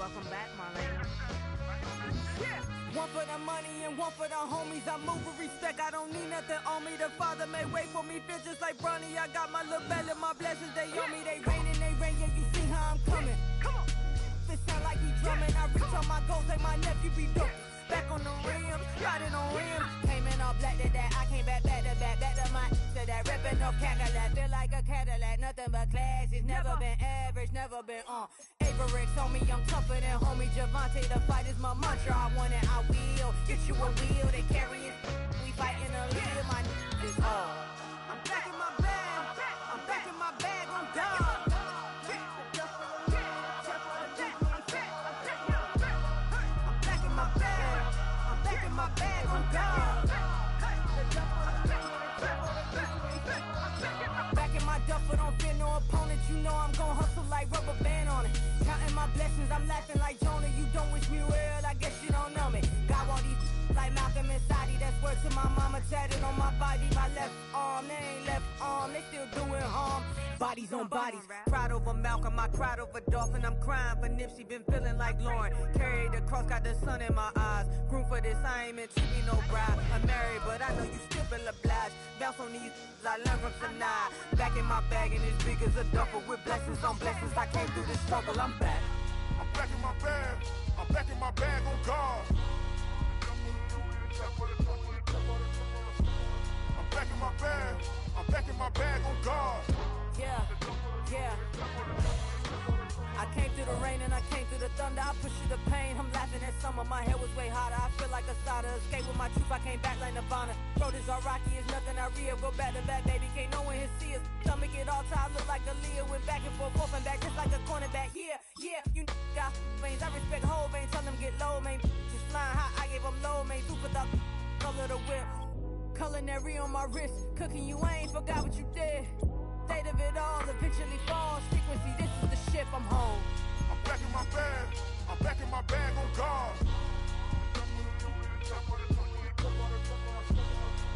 Welcome back, Marlene. Yeah. One for the money and one for the homies. I move with respect, I don't need nothing on me. The Father may wait for me, feel just like Bronny. I got my little belly, my blessings, they on me. They rain, yeah, you see how I'm coming. Come on. This sound like he drumming. I reach on my goals like my nephew be dope. Back on the rims, riding on rims. Came in all black to that, I came back to my to that ripping no Cadillac. Feel like a Cadillac, nothing but class. It's never been average, never been on. Averix on me, I'm tougher than homie Javante. The fight is my mantra, I want it, I will. Get you a wheel, they carry it. We fighting a lead, my is all. I'm back in my bag, I'm back in my bag on God. My bag on God. Back in my duffel, don't fear no opponent. You know I'm gon' hustle like rubber band on it. Counting my blessings, I'm laughing like Jonah. You don't wish me well, I guess you don't know me. Got all these like Malcolm and Sadie. That's word to my mama, tatted on my body. My left arm, they ain't left arm, they still doing harm. Bodies on bodies, cried over Malcolm, I cried over Dolphin. I'm crying for Nipsey, been feeling like Lauren. Carried the cross, got the sun in my eyes. Groom for this, I ain't meant to be no bride. I'm married, but I know you still feel obliged. Bounce on these, I learned from Sanaa. Back in my bag, and it's big as a duffel. With blessings on blessings, I came through this struggle, I'm back. I'm back in my bag, I'm back in my bag on God. I'm back in my bag, I'm back in my bag on God. Yeah, yeah. I came through the rain and I came through the thunder. I push through the pain, I'm laughing at summer. My head was way hotter, I feel like a starter. Escape with my truth, I came back like Nirvana. Road is all rocky, it's nothing I real. Go back to back, baby, can't no one here see us. Stomach get all tired, look like a Leah. Went back and forth and back, just like a cornerback. Yeah, yeah, you got veins, I respect whole veins. Tell them get low, man. Just flying high, I gave them low, man. Super the color the whip. Culinary on my wrist, cooking you, I ain't forgot what you did. State of it all, eventually falls. Frequency, this is the ship, I'm home. I'm back in my bag, I'm back in my bag on God.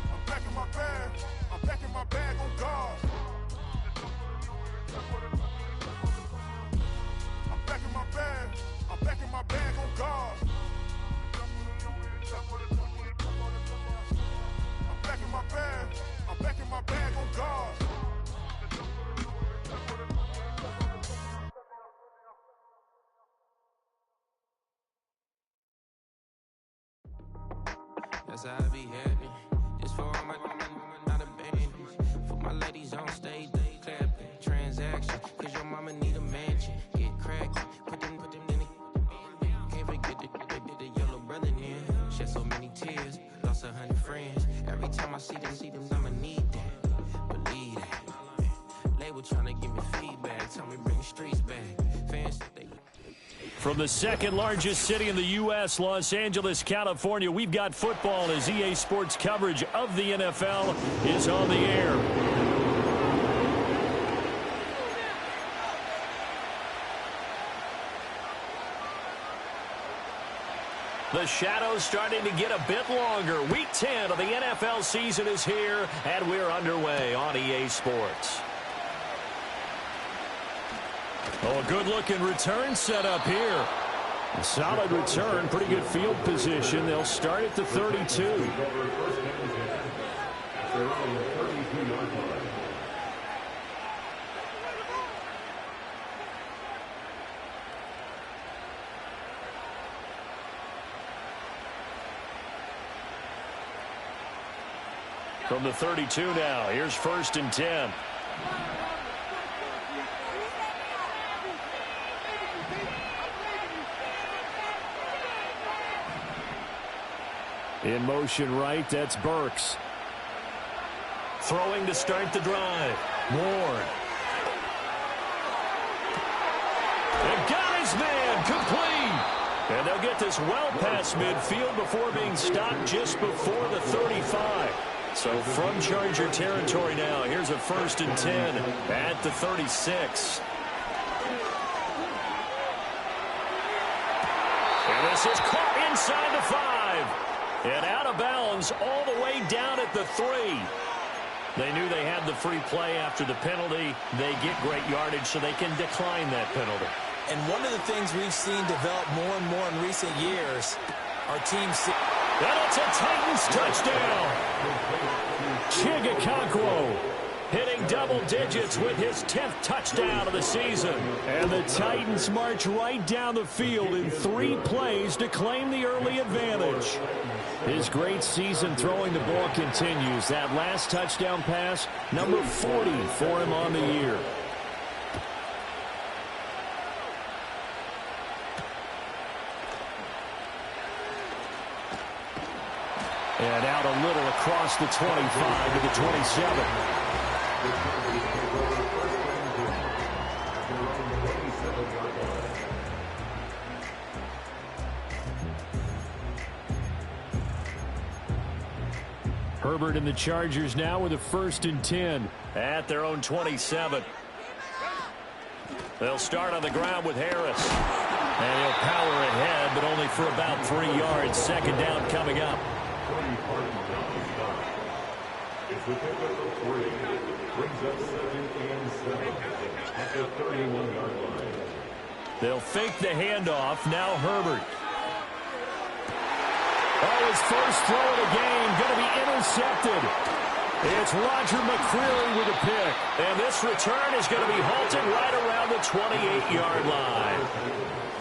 I'm back in my bag, I'm back in my bag on God. I'm back in my bag, I'm back in my bag on God. I'm back in my bag, I'm back in my bag on God. That's how I be happening. This for all my not a band. For my ladies on stage, they clapping. Transaction, cause your mama need a mansion. Get crackin', put them in the. Can't forget the yellow brother in. Shed so many tears, lost 100 friends. Every time I see them, I'ma need that. Believe that. Label tryna give me feedback, tell me bring the streets back. Fans, they. From the second largest city in the U.S., Los Angeles, California, we've got football as EA Sports coverage of the NFL is on the air. The shadows starting to get a bit longer. Week 10 of the NFL season is here, and we're underway on EA Sports. Oh, a good-looking return set up here. A solid return, pretty good field position. They'll start at the 32. From the 32 now, here's 1st and 10. In motion right, that's Burks. Throwing to start the drive. Ward. And got his man, complete. And they'll get this well past midfield before being stopped just before the 35. So from Charger territory now, here's a 1st and 10 at the 36. And this is caught inside the 5. And out of bounds all the way down at the 3. They knew they had the free play after the penalty. They get great yardage so they can decline that penalty. And one of the things we've seen develop more and more in recent years, our team... And it's a Titans touchdown. Chigakonkwo hitting double digits with his 10th touchdown of the season. And the Titans march right down the field in 3 plays to claim the early advantage. His great season throwing the ball continues. That last touchdown pass, number 40 for him on the year. And out a little across the 25 to the 27. Herbert and the Chargers now with a 1st and 10 at their own 27. They'll start on the ground with Harris. And he'll power ahead, but only for about 3 yards. 2nd down coming up. It's the pickup of 3. Brings up 2nd and 7 at the 31-yard line. They'll fake the handoff. Now Herbert. Oh, his first throw of the game going to be intercepted. It's Roger McCreary with a pick. And this return is going to be halted right around the 28-yard line.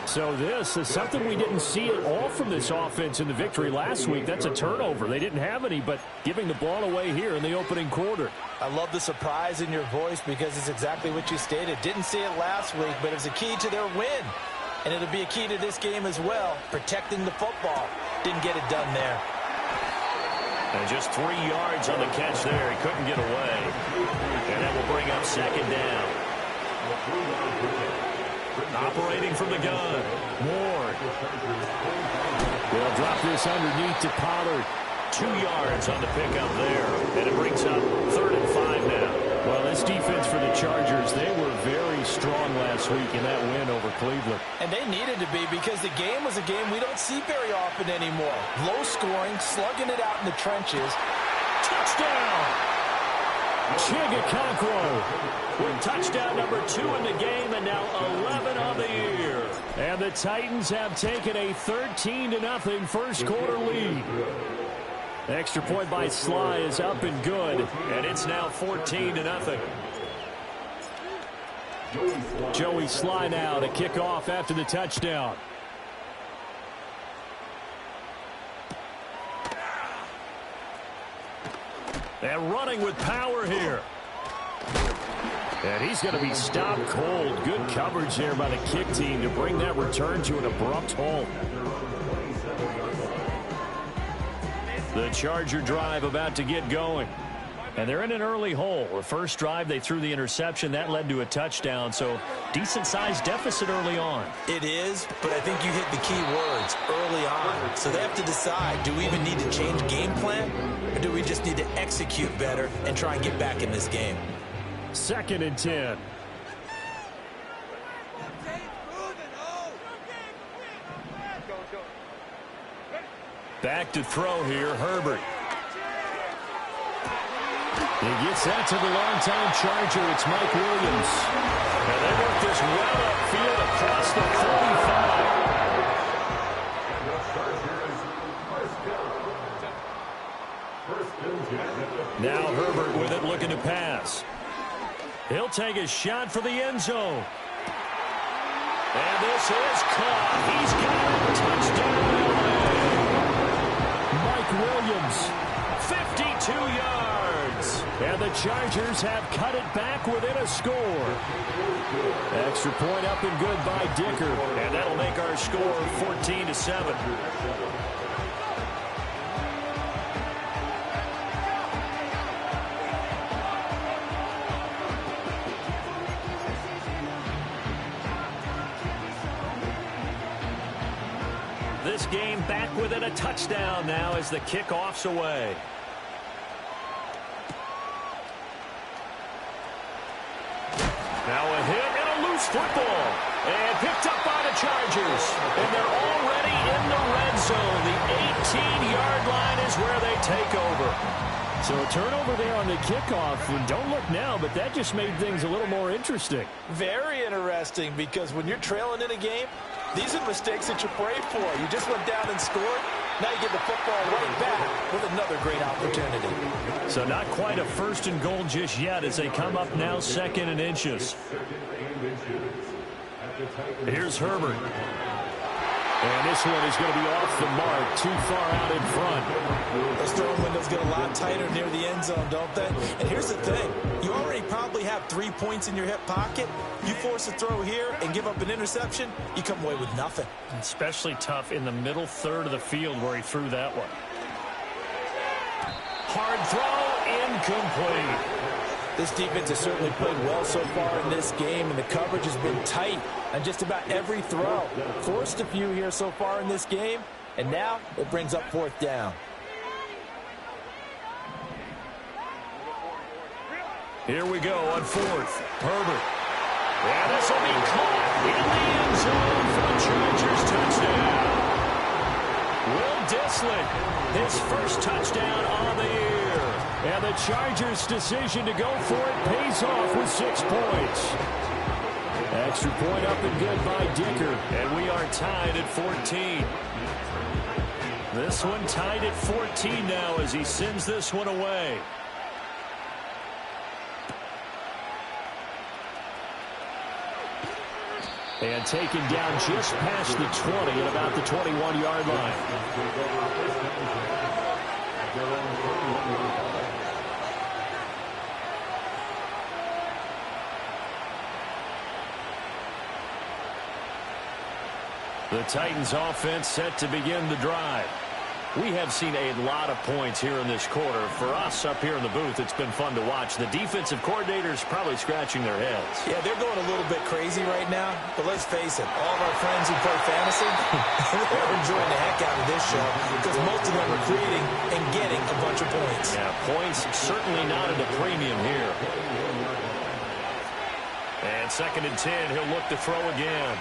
So this is something we didn't see at all from this offense in the victory last week. That's a turnover. They didn't have any, but giving the ball away here in the opening quarter. I love the surprise in your voice because it's exactly what you stated. Didn't see it last week, but it's a key to their win. And it'll be a key to this game as well, protecting the football. Didn't get it done there. And just 3 yards on the catch there. He couldn't get away. And that will bring up 2nd down. Operating from the gun. Ward. They'll drop this underneath to Pollard. 2 yards on the pickup there. And it brings up 3rd and 5 now. Well, this defense for the Chargers, they were very strong last week in that win over Cleveland. And they needed to be because the game was a game we don't see very often anymore. Low scoring, slugging it out in the trenches. Touchdown! Chigakonkwo with touchdown number 2 in the game and now 11 on the year. And the Titans have taken a 13-0 first quarter lead. Extra point by Sly is up and good, and it's now 14-0. Joey Sly now to kick off after the touchdown. And running with power here. And he's going to be stopped cold. Good coverage there by the kick team to bring that return to an abrupt halt. The Charger drive about to get going. And they're in an early hole. The first drive, they threw the interception. That led to a touchdown, so decent-sized deficit early on. It is, but I think you hit the key words, early on. So they have to decide, do we even need to change game plan, or do we just need to execute better and try and get back in this game? 2nd and 10. Back to throw here, Herbert. He gets that to the longtime Charger. It's Mike Williams. And they work this well upfield across the 35. Now Herbert with it, looking to pass. He'll take a shot for the end zone. And this is caught. He's got a touchdown. Mike Williams, 52 yards. And the Chargers have cut it back within a score. Extra point up and good by Dicker. And that'll make our score 14-7. This game back within a touchdown now as the kickoff's away. Now a hit and a loose football. And picked up by the Chargers. And they're already already in the red zone. The 18-yard line is where they take over. So a turnover there on the kickoff. And don't look now, but that just made things a little more interesting. Very interesting, because when you're trailing in a game, these are mistakes that you pray for. You just went down and scored. Now you get the football right back with another great opportunity. So not quite a first and goal just yet as they come up now 2nd and inches. Here's Herbert. And this one is going to be off the mark, too far out in front. Those throwing windows get a lot tighter near the end zone, don't they? And here's the thing. You already probably have 3 points in your hip pocket. You force a throw here and give up an interception, you come away with nothing. Especially tough in the middle third of the field where he threw that one. Hard throw, incomplete. This defense has certainly played well so far in this game, and the coverage has been tight on just about every throw. Forced a few here so far in this game, and now it brings up 4th down. Here we go on 4th. Herbert. And this will be caught in the end zone for the Chargers touchdown. Will Disley, his first touchdown on the year. And the Chargers' decision to go for it pays off with 6 points. Extra point up and good by Dicker. And we are tied at 14. This one tied at 14 now as he sends this one away. And taken down just past the 20 at about the 21-yard line. The Titans offense set to begin the drive. We have seen a lot of points here in this quarter. For us up here in the booth, it's been fun to watch. The defensive coordinators probably scratching their heads. Yeah, they're going a little bit crazy right now. But let's face it, all of our friends who play fantasy, they're enjoying the heck out of this show because most of them are creating and getting a bunch of points. Yeah, points certainly not at a premium here. And 2nd and 10, he'll look to throw again.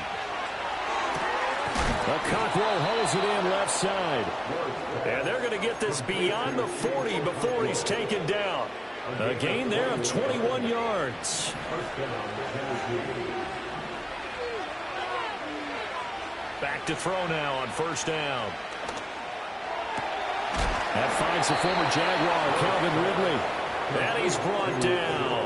Cockrell holds it in left side. And they're going to get this beyond the 40 before he's taken down. A gain there of 21 yards. Back to throw now on 1st down. That finds the former Jaguar, Calvin Ridley. And he's brought down.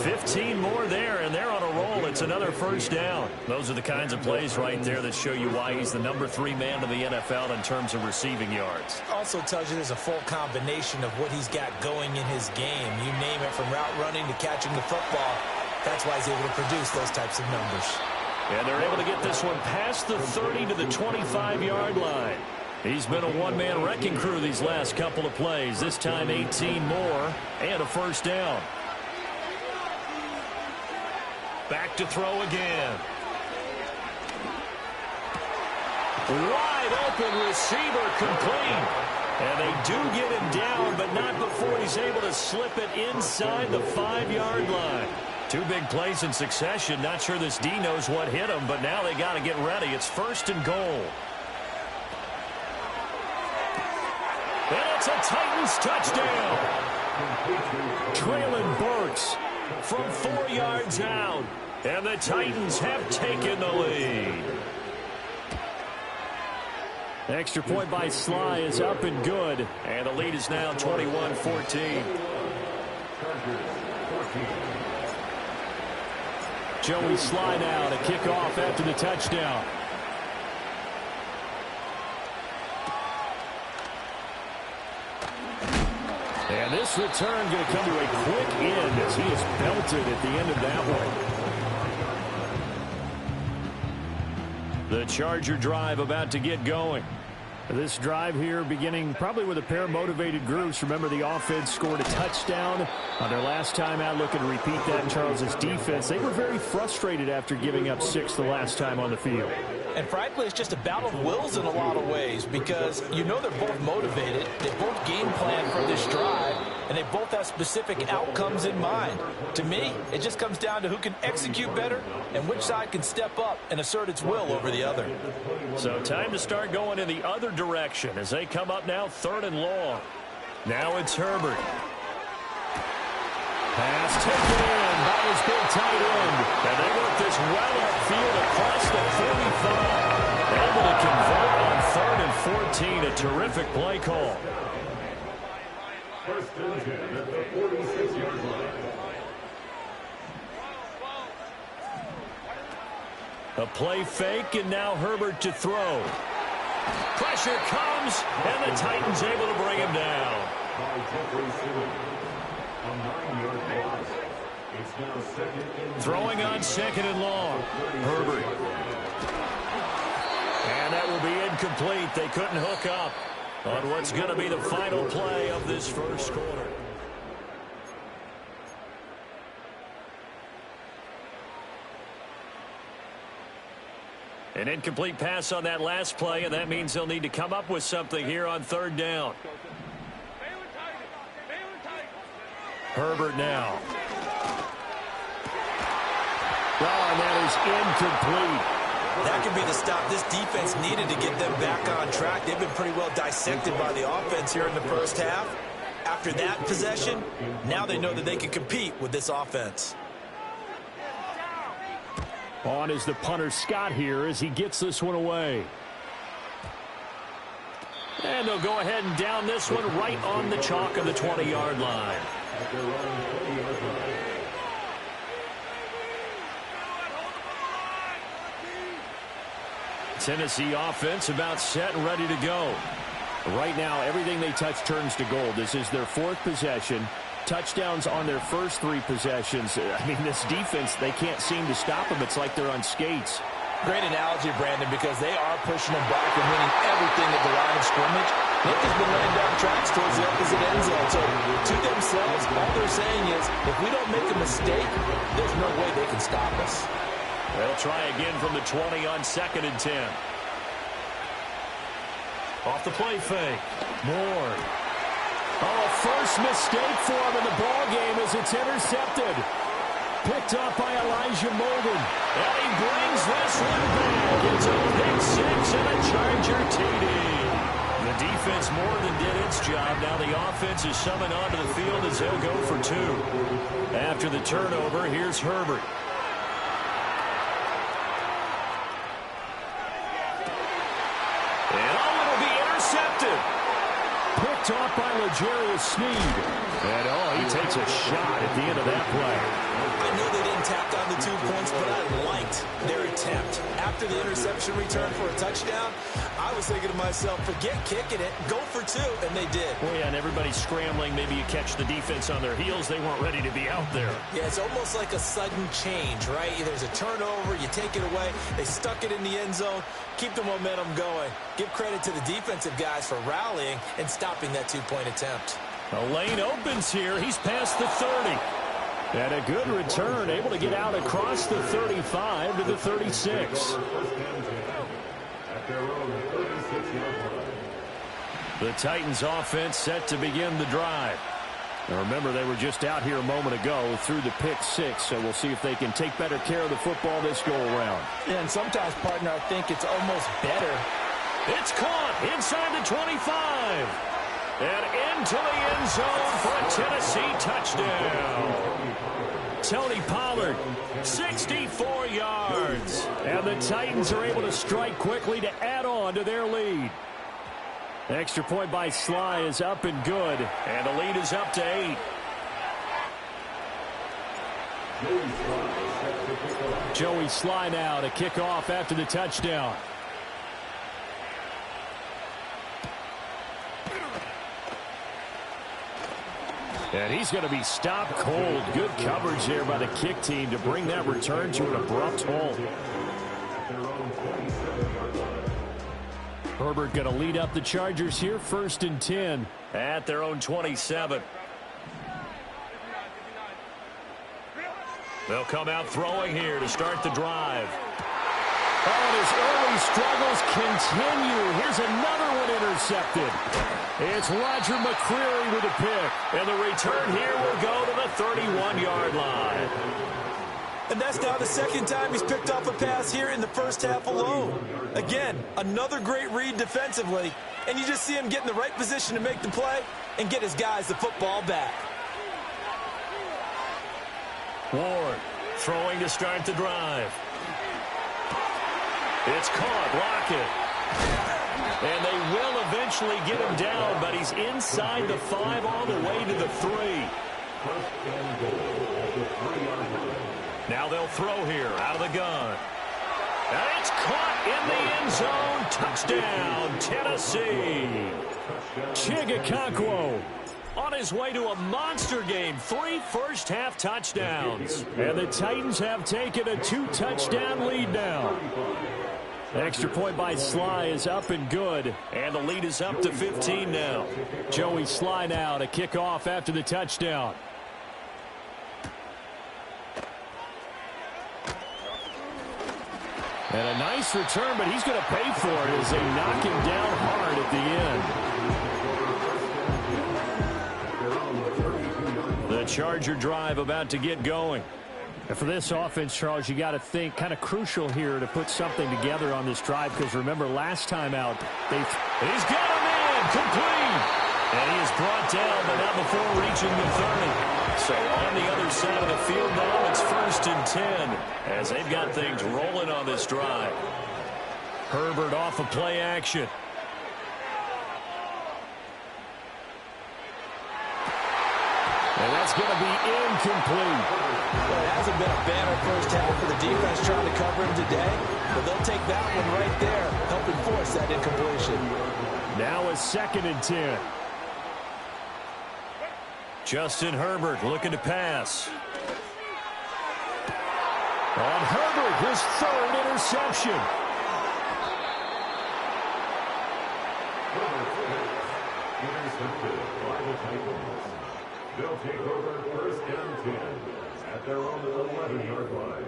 15 more there, and they're on a roll. It's another 1st down. Those are the kinds of plays right there that show you why he's the number 3 man in the NFL in terms of receiving yards. Also tells you there's a full combination of what he's got going in his game. You name it, from route running to catching the football. That's why he's able to produce those types of numbers. And they're able to get this one past the 30 to the 25-yard line. He's been a one-man wrecking crew these last couple of plays. This time 18 more and a 1st down. Back to throw again. Wide open receiver complete. And they do get him down, but not before he's able to slip it inside the 5-yard line. 2 big plays in succession. Not sure this D knows what hit him, but now they got to get ready. It's 1st and goal. And it's a Titans touchdown. Traylon Burks from 4 yards out. And the Titans have taken the lead. Extra point by Sly is up and good. And the lead is now 21-14. Joey Sly now to kick off after the touchdown. And this return going to come to a quick end as he is belted at the end of that one. The Charger drive about to get going. This drive here beginning probably with a pair of motivated groups. Remember, the offense scored a touchdown on their last time out. Looking to repeat that in Charles's defense. They were very frustrated after giving up 6 the last time on the field. And frankly, it's just a battle of wills in a lot of ways because you know they're both motivated. They both game plan for this drive. and they both have specific outcomes in mind. To me, it just comes down to who can execute better and which side can step up and assert its will over the other. So time to start going in the other direction as they come up now 3rd and long. Now it's Herbert. Pass taken in by his big tight end. And they work this well upfield across the 45. Able to convert on 3rd and 14. A terrific play call. First and 10 at the 46-yard line. A play fake, and now Herbert to throw. Pressure comes, and the Titans able to bring him down. Throwing on 2nd and long. Herbert. And that will be incomplete. They couldn't hook up on what's going to be the final play of this first quarter. An incomplete pass on that last play, and that means they'll need to come up with something here on 3rd down. Herbert now. Oh, and that is incomplete. That could be the stop this defense needed to get them back on track. They've been pretty well dissected by the offense here in the first half. After that possession, now they know that they can compete with this offense. On is the punter Scott here as he gets this one away. And they'll go ahead and down this one right on the chalk of the 20-yard line. Tennessee offense about set and ready to go. Right now, everything they touch turns to gold. This is their 4th possession. Touchdowns on their first 3 possessions. I mean, this defense, they can't seem to stop them. It's like they're on skates. Great analogy, Brandon, because they are pushing them back and winning everything at the line of scrimmage. Nick has been laying down tracks towards the opposite end zone. So to themselves, all they're saying is, if we don't make a mistake, there's no way they can stop us. They'll try again from the 20 on 2nd and 10. Off the play fake. Moore. Oh, a first mistake for him in the ball game as it's intercepted. Picked up by Elijah Molden. And he brings this one back. It's a pick 6 and a Charger TD. The defense more than did its job. Now the offense is summoned onto the field as they'll go for 2. After the turnover, here's Herbert. And oh, it'll be intercepted. Picked off by L'Jarius Sneed. And oh, he takes a shot at the end of that play. I know they didn't tack down the 2 points, but I liked their attempt. After the interception return for a touchdown, I was thinking to myself, forget kicking it, go for 2, and they did. Well, yeah, and everybody's scrambling. Maybe you catch the defense on their heels. They weren't ready to be out there. Yeah, it's almost like a sudden change, right? There's a turnover, you take it away, they stuck it in the end zone, keep the momentum going. Give credit to the defensive guys for rallying and stopping that 2-point attempt. A lane opens here. He's past the 30. And a good return, able to get out across the 35 to the 36. The Titans offense set to begin the drive. Now remember, they were just out here a moment ago through the pick 6, so we'll see if they can take better care of the football this go-around. And sometimes, partner, I think it's almost better. It's caught inside the 25. And into the end zone for a Tennessee touchdown. Tony Pollard, 64 yards. And the Titans are able to strike quickly to add on to their lead. Extra point by Sly is up and good. And the lead is up to 8. Joey Sly now to kick off after the touchdown. And he's going to be stopped cold. Good coverage there by the kick team to bring that return to an abrupt halt. Herbert going to lead up the Chargers here, 1st and 10. At their own 27. They'll come out throwing here to start the drive. Oh, and his early struggles continue. Here's another one intercepted. It's Roger McCreary with a pick. And the return here will go to the 31-yard line. And that's now the second time he's picked off a pass here in the first half alone. Again, another great read defensively, and you just see him get in the right position to make the play and get his guys the football back. Ward throwing to start the drive. It's caught. Lockett. And they will eventually get him down, but he's inside the 5 all the way to the 3. Now they'll throw here out of the gun. And it's caught in the end zone. Touchdown, Tennessee. Chigakonkwo on his way to a monster game. 3 first-half touchdowns. And the Titans have taken a 2-touchdown lead now. Extra point by Sly is up and good. And the lead is up to 15 now. Joey Sly now to kick off after the touchdown. And a nice return, but he's going to pay for it as they knock him down hard at the end. The Charger drive about to get going. And for this offense, Charles, you got to think kind of crucial here to put something together on this drive, because remember last time out, he's got him in, complete. And he is brought down, but not before reaching the 30. So on the other side of the field now, it's 1st and 10 as they've got things rolling on this drive. Herbert off of play action. And that's going to be incomplete. Well, it hasn't been a banner first half for the defense trying to cover him today, but they'll take that one right there, helping force that incompletion. Now a 2nd and 10. Justin Herbert looking to pass. On Herbert, his 3rd interception. They'll take over 1st and 10 at their own 11-yard line.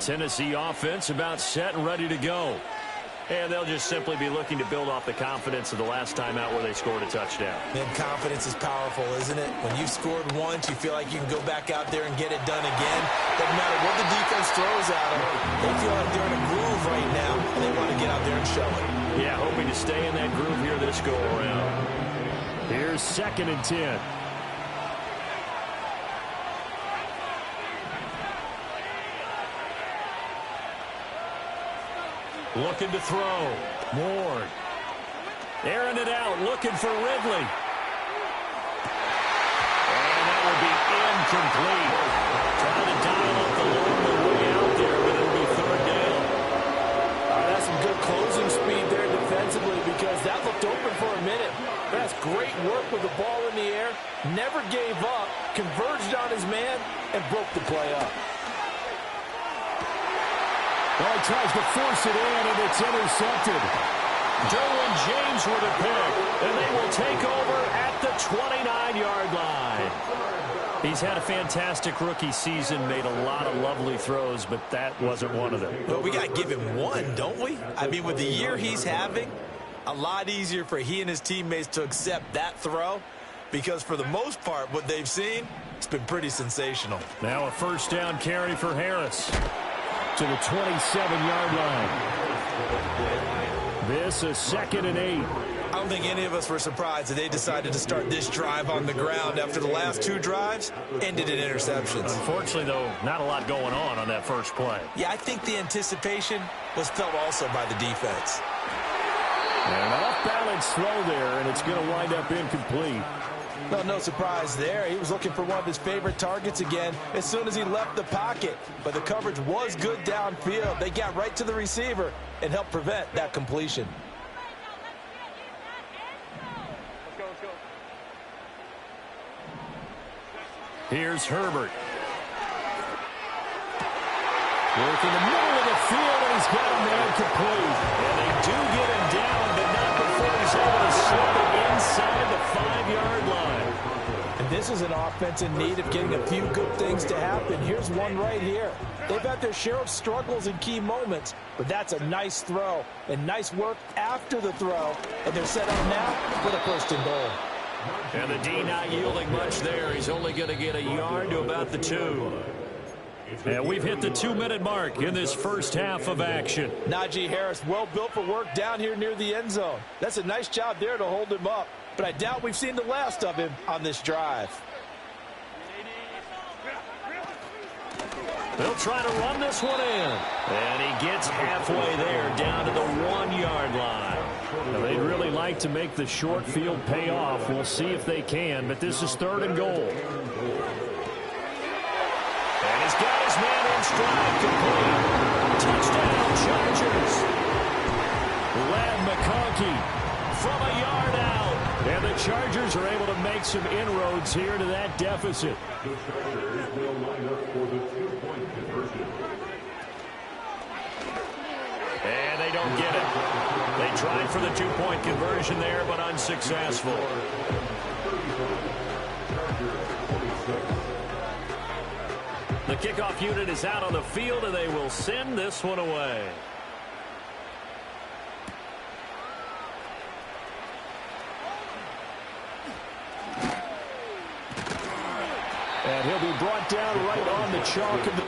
Tennessee offense about set and ready to go. And they'll just simply be looking to build off the confidence of the last time out where they scored a touchdown. And confidence is powerful, isn't it? When you've scored once, you feel like you can go back out there and get it done again. Doesn't matter what the defense throws at them. They feel like they're in a groove right now, and they want to get out there and show it. Yeah, hoping to stay in that groove here this go-around. Here's 2nd and 10. Looking to throw. Ward. Airing it out, looking for Ridley. And that will be incomplete. Trying to dial up the long way out there, but it'll be 3rd down. That's some good closing speed there defensively, because that looked open for a minute. That's great work with the ball in the air. Never gave up, converged on his man, and broke the play up. Well, he tries to force it in, and it's intercepted. Derwin James with a pick, and they will take over at the 29-yard line. He's had a fantastic rookie season, made a lot of lovely throws, but that wasn't one of them. Well, we got to give him one, don't we? I mean, with the year he's having, a lot easier for he and his teammates to accept that throw, because for the most part, what they've seen, it's been pretty sensational. Now a 1st down carry for Harris to the 27-yard line. This is 2nd and 8. I don't think any of us were surprised that they decided to start this drive on the ground after the last 2 drives ended in interceptions. Unfortunately, though, not a lot going on that first play. Yeah, I think the anticipation was felt also by the defense. And an off-balance throw there, and it's going to wind up incomplete. No surprise there. He was looking for one of his favorite targets again as soon as he left the pocket. But the coverage was good downfield. They got right to the receiver and helped prevent that completion. Let's go. Here's Herbert. Working the middle of the field, and he's got a man complete. And they do get him down, but not before he's able to slip it inside the 5-yard line. And this is an offense in need of getting a few good things to happen. Here's one right here. They've had their share of struggles in key moments, but that's a nice throw and nice work after the throw. And they're set up now for the 1st and goal. And the D not yielding much there. He's only going to get a yard to about the 2. And we've hit the 2-minute mark in this first half of action. Najee Harris, well built for work down here near the end zone. That's a nice job there to hold him up. But I doubt we've seen the last of him on this drive. They'll try to run this one in. And he gets halfway there, down to the 1-yard line. Now, they'd really like to make the short field pay off. We'll see if they can, but this is 3rd and goal. And he's got his man in stride, complete. Touchdown, Chargers. Lad McConkey from a yard out. And the Chargers are able to make some inroads here to that deficit. The Chargers will line up for the 2-point conversion. And they don't get it. They tried for the 2-point conversion there, but unsuccessful. The kickoff unit is out on the field, and they will send this one away. And he'll be brought down right on the chalk of the...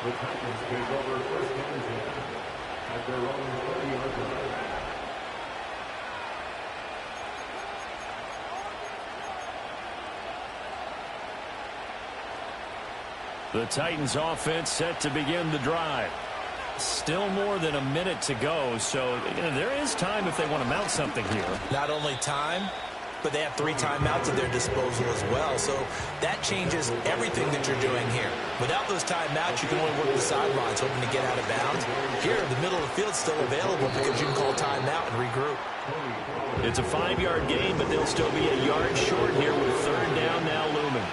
The Titans take over 1st and 10 at their own 30-yard line. The Titans offense set to begin the drive. Still more than a minute to go, so there is time if they want to mount something here. Not only time, but they have 3 timeouts at their disposal as well. So that changes everything that you're doing here. Without those timeouts, you can only work the sidelines, hoping to get out of bounds. Here, the middle of the field's still available because you can call timeout and regroup. It's a 5-yard gain, but they'll still be a yard short here with 3rd down now looming.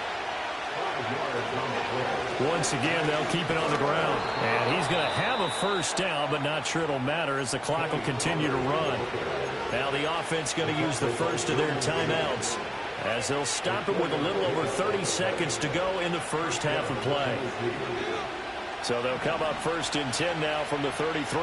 Once again, they'll keep it on the ground. And he's going to have a 1st down, but not sure it'll matter as the clock will continue to run. Now the offense going to use the first of their timeouts as they'll stop it with a little over 30 seconds to go in the first half of play. So they'll come up 1st and 10 now from the 33.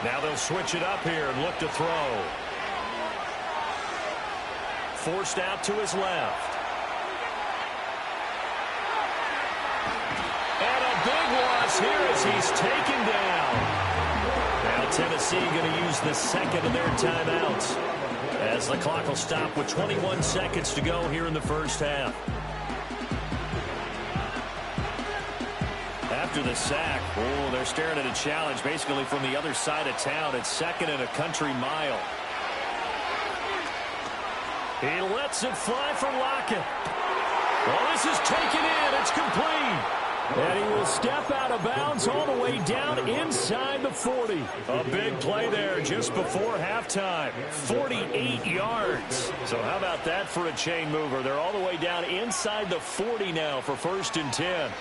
Now they'll switch it up here and look to throw. Forced out to his left. And a big loss here as he's taken down. Now Tennessee going to use the 2nd of their timeouts as the clock will stop with 21 seconds to go here in the first half. After the sack, they're staring at a challenge basically from the other side of town. It's 2nd and a country mile. He lets it fly for Lockett. Well, this is taken in. It's complete. And he will step out of bounds all the way down inside the 40. A big play there just before halftime. 48 yards. So how about that for a chain mover? They're all the way down inside the 40 now for 1st and 10.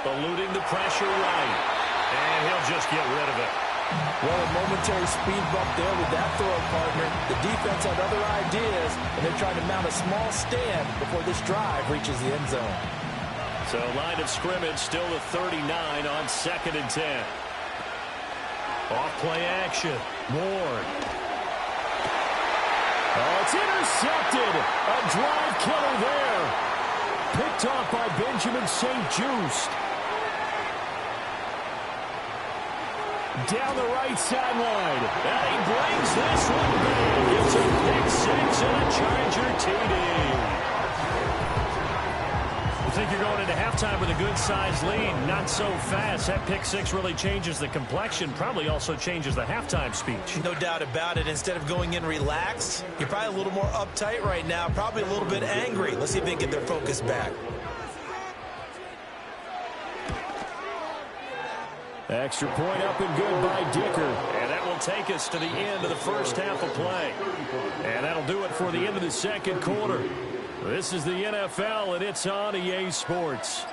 Eluding the pressure right. And he'll just get rid of it. Well, a momentary speed bump there with that throw, partner. The defense had other ideas, and they're trying to mount a small stand before this drive reaches the end zone. So line of scrimmage still the 39 on 2nd and 10. Off play action. Ward. Oh, it's intercepted. A drive killer there. Picked off by Benjamin St-Juste. Down the right sideline. And he brings this one back. It's a pick 6 and a Charger TD. I think you're going into halftime with a good-sized lead. Not so fast. That pick six really changes the complexion, probably also changes the halftime speech. No doubt about it. Instead of going in relaxed, you're probably a little more uptight right now, probably a little bit angry. Let's see if they can get their focus back. Extra point up and good by Dicker. And that will take us to the end of the first half of play. And that'll do it for the end of the second quarter. This is the NFL, and it's on EA Sports.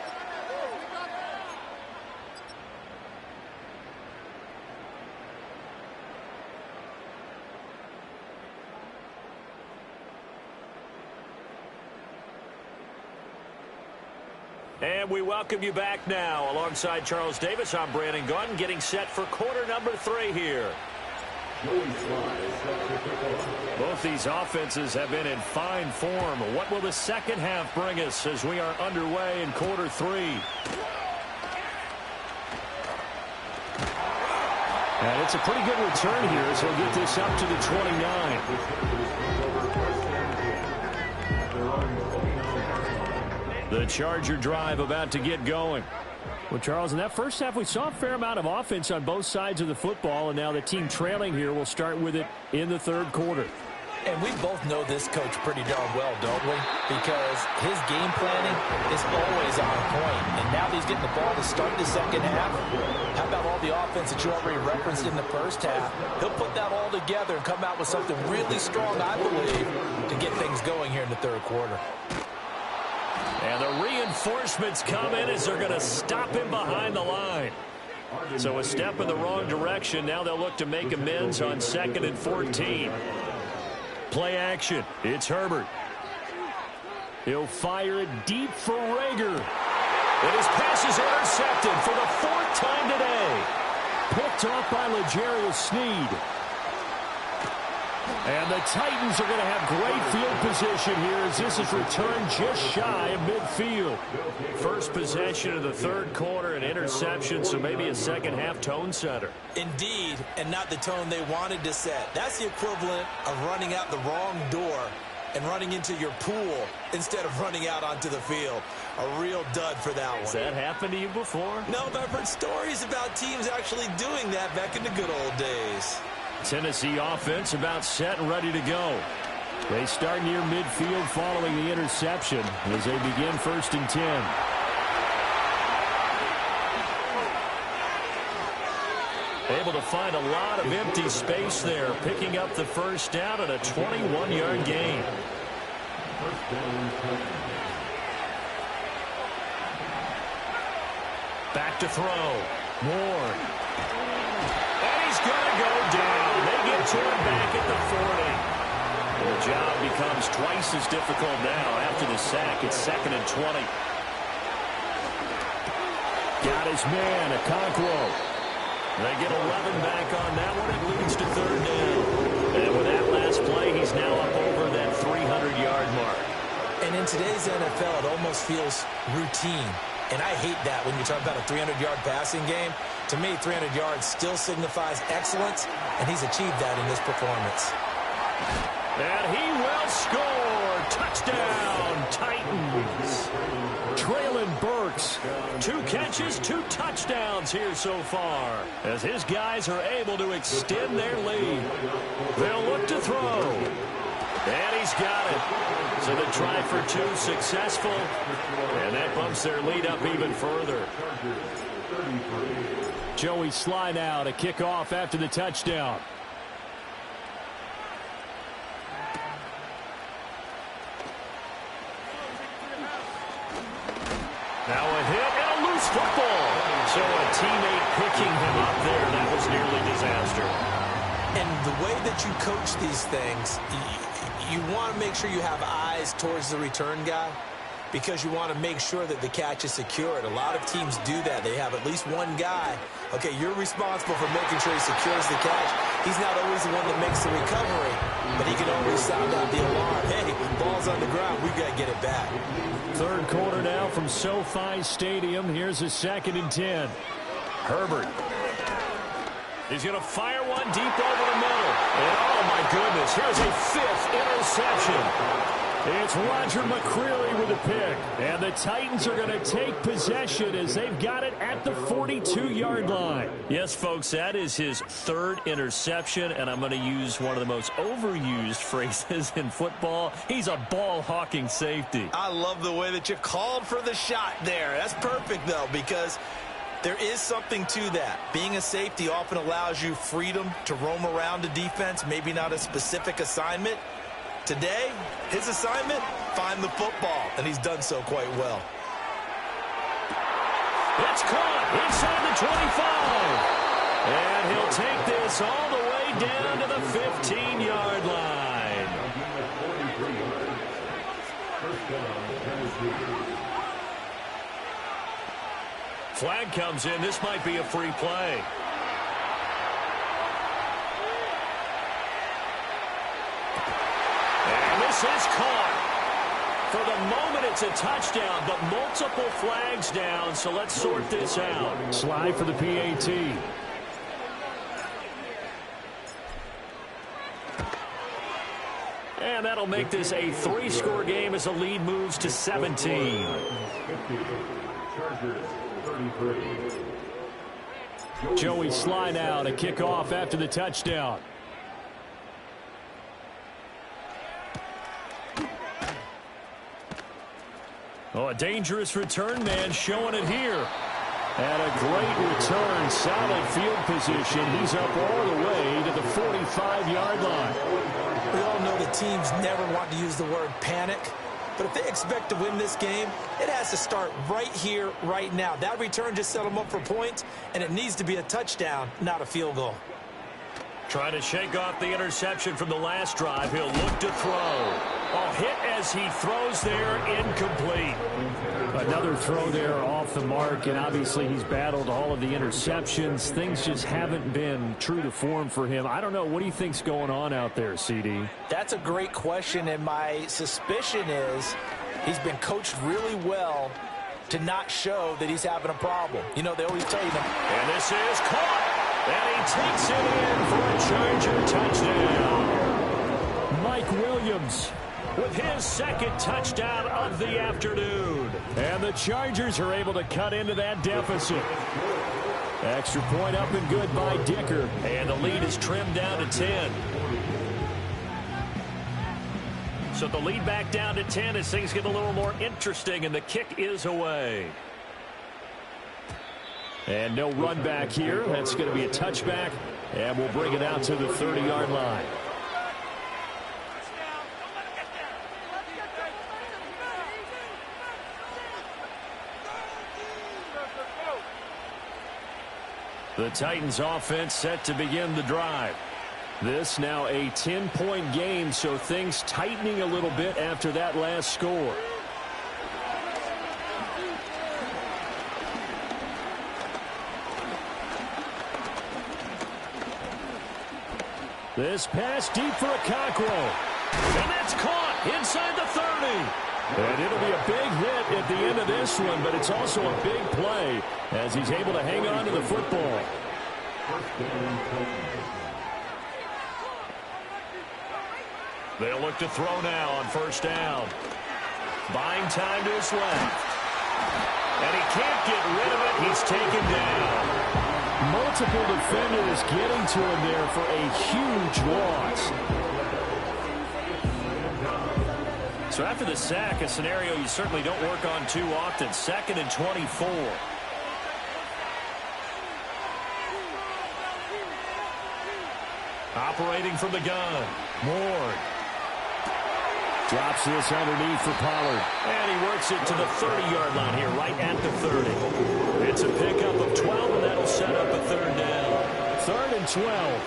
And we welcome you back now. Alongside Charles Davis, I'm Brandon Gunn, getting set for quarter number 3 here. Both these offenses have been in fine form. What will the second half bring us as we are underway in quarter 3? And it's a pretty good return here as he'll get this up to the 29. The Charger drive about to get going. Well, Charles, in that first half, we saw a fair amount of offense on both sides of the football, and now the team trailing here will start with it in the third quarter. And we both know this coach pretty darn well, don't we? Because his game planning is always on point. And now that he's getting the ball to start the second half, how about all the offense that you already referenced in the first half? He'll put that all together and come out with something really strong, I believe, to get things going here in the third quarter. And the reinforcements come in as they're going to stop him behind the line. So a step in the wrong direction. Now they'll look to make amends on 2nd and 14. Play action. It's Herbert. He'll fire it deep for Rager. And his pass is intercepted for the 4th time today. Picked off by L'Jarius Sneed. And the Titans are going to have great field position here as this is returned just shy of midfield. First possession of the third quarter, an interception, so maybe a second half tone setter. Indeed, and not the tone they wanted to set. That's the equivalent of running out the wrong door and running into your pool instead of running out onto the field. A real dud for that one. Has that happened to you before? No, but I've heard stories about teams actually doing that back in the good old days. Tennessee offense about set and ready to go. They start near midfield following the interception as they begin 1st and 10. Able to find a lot of empty space there, picking up the first down at a 21-yard gain. Back to throw. Moore. And he's going to go down. They get to him back at the 40. And the job becomes twice as difficult now after the sack. It's 2nd and 20. Got his man, Okonkwo. They get 11 back on that one. It leads to 3rd down. And with that last play, he's now up over that 300-yard mark. And in today's NFL, it almost feels routine. And I hate that when you talk about a 300-yard passing game. To me, 300 yards still signifies excellence, and he's achieved that in this performance. And he will score. Touchdown, Titans. Traylon Burks. 2 catches, 2 touchdowns here so far, as his guys are able to extend their lead. They'll look to throw. And he's got it. So the try for 2 successful, and that bumps their lead up even further. Joey slide out, a kickoff after the touchdown. Now a hit and a loose football. So a teammate picking him up there. That was nearly disaster. And the way that you coach these things, you want to make sure you have eyes towards the return guy because you want to make sure that the catch is secured. A lot of teams do that. They have at least one guy. Okay, you're responsible for making sure he secures the catch. He's not always the one that makes the recovery, but he can always sound out the alarm. Hey, ball's on the ground. We got to get it back. Third quarter now from SoFi Stadium. Here's a 2nd and 10. Herbert. He's going to fire one deep over the middle. And oh, my goodness, here's a 5th interception. It's Roger McCreary with a pick. And the Titans are going to take possession as they've got it at the 42-yard line. Yes, folks, that is his third interception, and I'm going to use one of the most overused phrases in football. He's a ball-hawking safety. I love the way that you called for the shot there. That's perfect, though, because there is something to that. Being a safety often allows you freedom to roam around the defense, maybe not a specific assignment. Today, his assignment, find the football, and he's done so quite well. It's caught inside the 25. And he'll take this all the way down to the 15-yard line. Flag comes in. This might be a free play. And this is caught. For the moment, it's a touchdown, but multiple flags down, so let's sort this out. Slide for the PAT. And that'll make this a 3-score game as the lead moves to 17. Joey slide out, a kickoff after the touchdown. Oh, a dangerous return man showing it here. And a great return, solid field position. He's up all the way to the 45-yard line. We all know the teams never want to use the word panic, but if they expect to win this game, it has to start right here, right now. That return just set them up for points, and it needs to be a touchdown, not a field goal. Trying to shake off the interception from the last drive. He'll look to throw. Oh, hit as he throws there, incomplete. Another throw there off the mark, and obviously he's battled all of the interceptions. Things just haven't been true to form for him. I don't know. What do you think's going on out there, CD? That's a great question, and my suspicion is he's been coached really well to not show that he's having a problem. You know, they always tell you that. And this is caught. And he takes it in for a Charger touchdown. Mike Williams with his second touchdown of the afternoon. And the Chargers are able to cut into that deficit. Extra point up and good by Dicker. And the lead is trimmed down to 10. So the lead back down to 10 as things get a little more interesting, and the kick is away. And no run back here. That's going to be a touchback, and we'll bring it out to the 30-yard line. The Titans offense set to begin the drive. This now a 10-point game, so things tightening a little bit after that last score. This pass deep for a Cockrell. And that's caught inside the 30. And it'll be a big hit at the end of this one, but it's also a big play as he's able to hang on to the football. They'll look to throw now on first down. Buying time to his left. And he can't get rid of it. He's taken down. Multiple defenders getting to him there for a huge loss. So after the sack, a scenario you certainly don't work on too often. 2nd and 24. Operating from the gun. Moore. Drops this underneath for Pollard. And he works it to the 30-yard line here, right at the 30. It's a pickup of 12, and that'll set up a third down. 3rd and 12.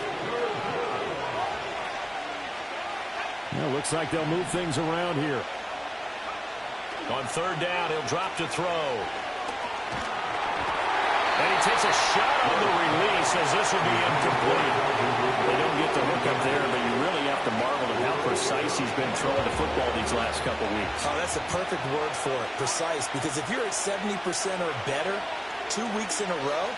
Well, looks like they'll move things around here. On third down, he'll drop to throw. And he takes a shot on the release as this will be incomplete. They don't get the hook up there, but you really have to marvel at how precise he's been throwing the football these last couple weeks. Oh, that's a perfect word for it, precise, because if you're at 70% or better 2 weeks in a row,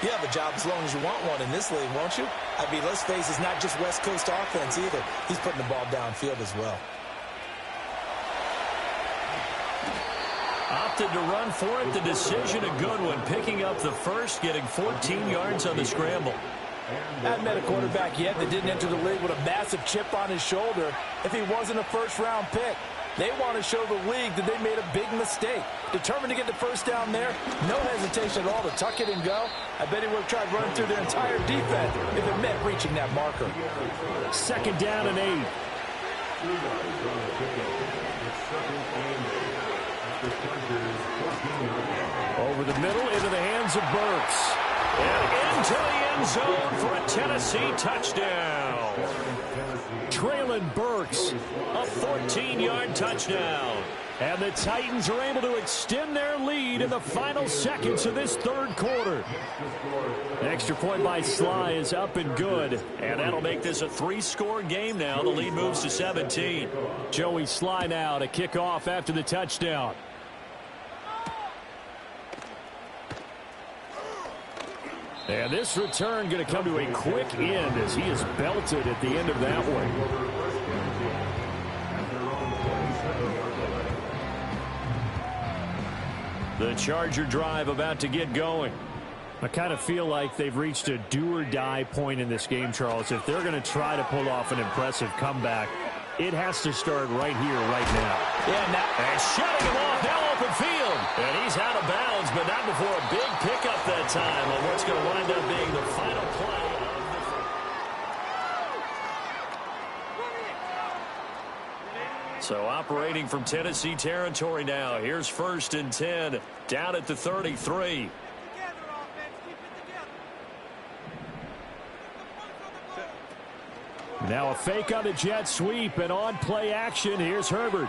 you have a job as long as you want one in this league, won't you? I mean, let's face it, it's not just West Coast offense either. He's putting the ball downfield as well. opted to run for it. The decision a good one, picking up the first, getting 14 yards on the scramble. I haven't met a quarterback yet that didn't enter the league with a massive chip on his shoulder if he wasn't a first-round pick. They want to show the league that they made a big mistake. Determined to get the first down there, no hesitation at all to tuck it and go. I bet he would have tried running through their entire defense if it meant reaching that marker. 2nd down and 8. Over the middle, into the hands of Burks. And into the end zone for a Tennessee touchdown. Traylon Burks, a 14-yard touchdown. And the Titans are able to extend their lead in the final seconds of this 3rd quarter. Extra point by Sly is up and good. And that'll make this a 3-score game now. The lead moves to 17. Joey Sly now to kick off after the touchdown. And this return going to come to a quick end as he is belted at the end of that one. The Charger drive about to get going. I kind of feel like they've reached a do-or-die point in this game, Charles. If they're going to try to pull off an impressive comeback, it has to start right here, right now. And shutting him off, now open field. And he's out of bounds, but not before a big pickup that time on what's going to wind up being the final play. So operating from Tennessee territory now. Here's 1st and 10, down at the 33. Now a fake on the jet sweep and on play action. Here's Herbert.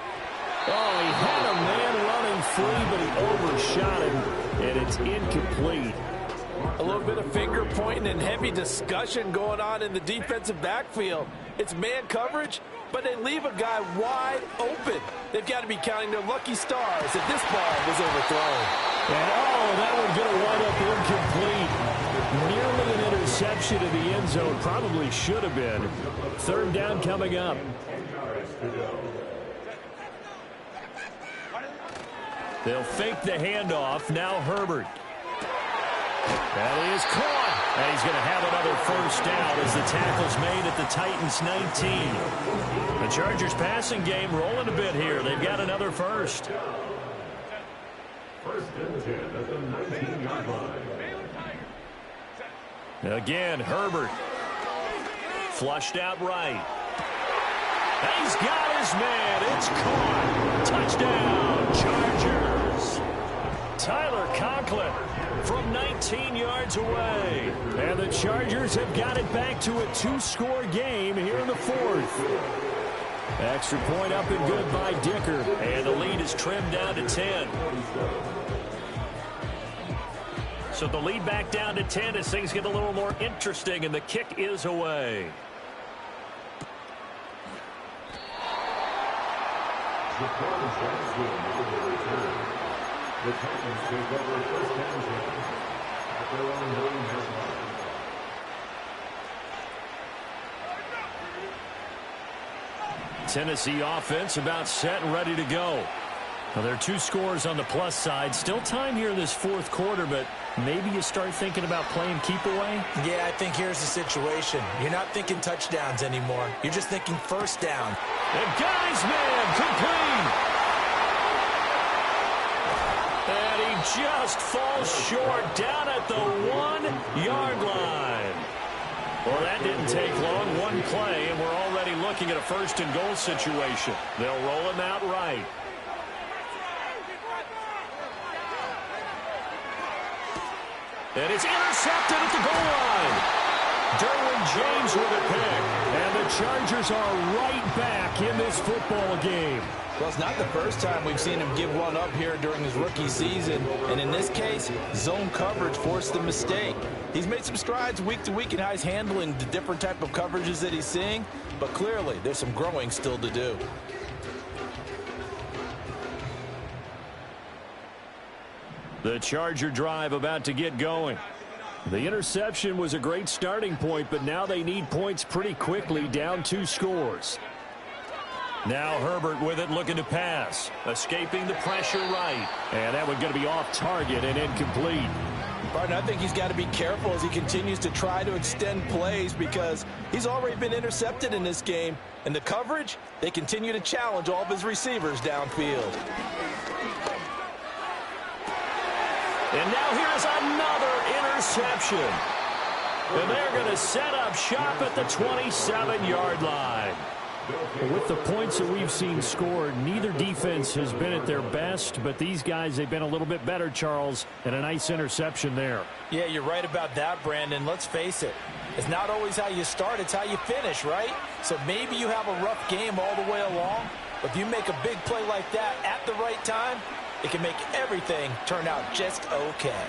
Oh, he had a man running free, but he overshot him, and it's incomplete. A little bit of finger pointing and heavy discussion going on in the defensive backfield. It's man coverage, but they leave a guy wide open. They've got to be counting their lucky stars if this ball was overthrown. And, that one's going to wind up incomplete. Nearly an interception in the end zone. Probably should have been. 3rd down coming up. They'll fake the handoff. Now Herbert. That is caught. And he's going to have another 1st down as the tackle's made at the Titans' 19. The Chargers passing game rolling a bit here. They've got another 1st. 1st and 10 at the 19-yard line. Again, Herbert. Flushed out right. And he's got his man. It's caught. Touchdown, Chargers. Tyler Conklin from 19 yards away. And the Chargers have got it back to a 2-score game here in the 4th. Extra point up and good by Dicker. And the lead is trimmed down to 10. So the lead back down to 10 as things get a little more interesting, and the kick is away. The Titans take over 1st and 10 at their own 9-yard line. Tennessee offense about set and ready to go. Well, there are 2 scores on the plus side. Still time here in this 4th quarter, but maybe you start thinking about playing keep away? Yeah, I think here's the situation. You're not thinking touchdowns anymore. You're just thinking 1st down. And guy's man complete. And he just falls short down at the 1-yard line. Well, that didn't take long. One play, and we're already looking at a 1st and goal situation. They'll roll him out right. And it's intercepted at the goal line. Derwin James with a pick. And the Chargers are right back in this football game. Well, it's not the first time we've seen him give one up here during his rookie season. And in this case, zone coverage forced the mistake. He's made some strides week to week in how he's handling the different type of coverages that he's seeing. But clearly, there's some growing still to do. The Charger drive about to get going. The interception was a great starting point, but now they need points pretty quickly, down 2 scores. Now Herbert with it, looking to pass. Escaping the pressure right. And that one going to be off target and incomplete. Barton, I think he's got to be careful as he continues to try to extend plays because he's already been intercepted in this game. And the coverage, they continue to challenge all of his receivers downfield. And now here's another interception. And they're going to set up shop at the 27-yard line. With the points that we've seen scored, neither defense has been at their best, but these guys, they've been a little bit better, Charles, and a nice interception there. Yeah, you're right about that, Brandon. Let's face it. It's not always how you start, it's how you finish, right? So maybe you have a rough game all the way along, but if you make a big play like that at the right time, it can make everything turn out just okay.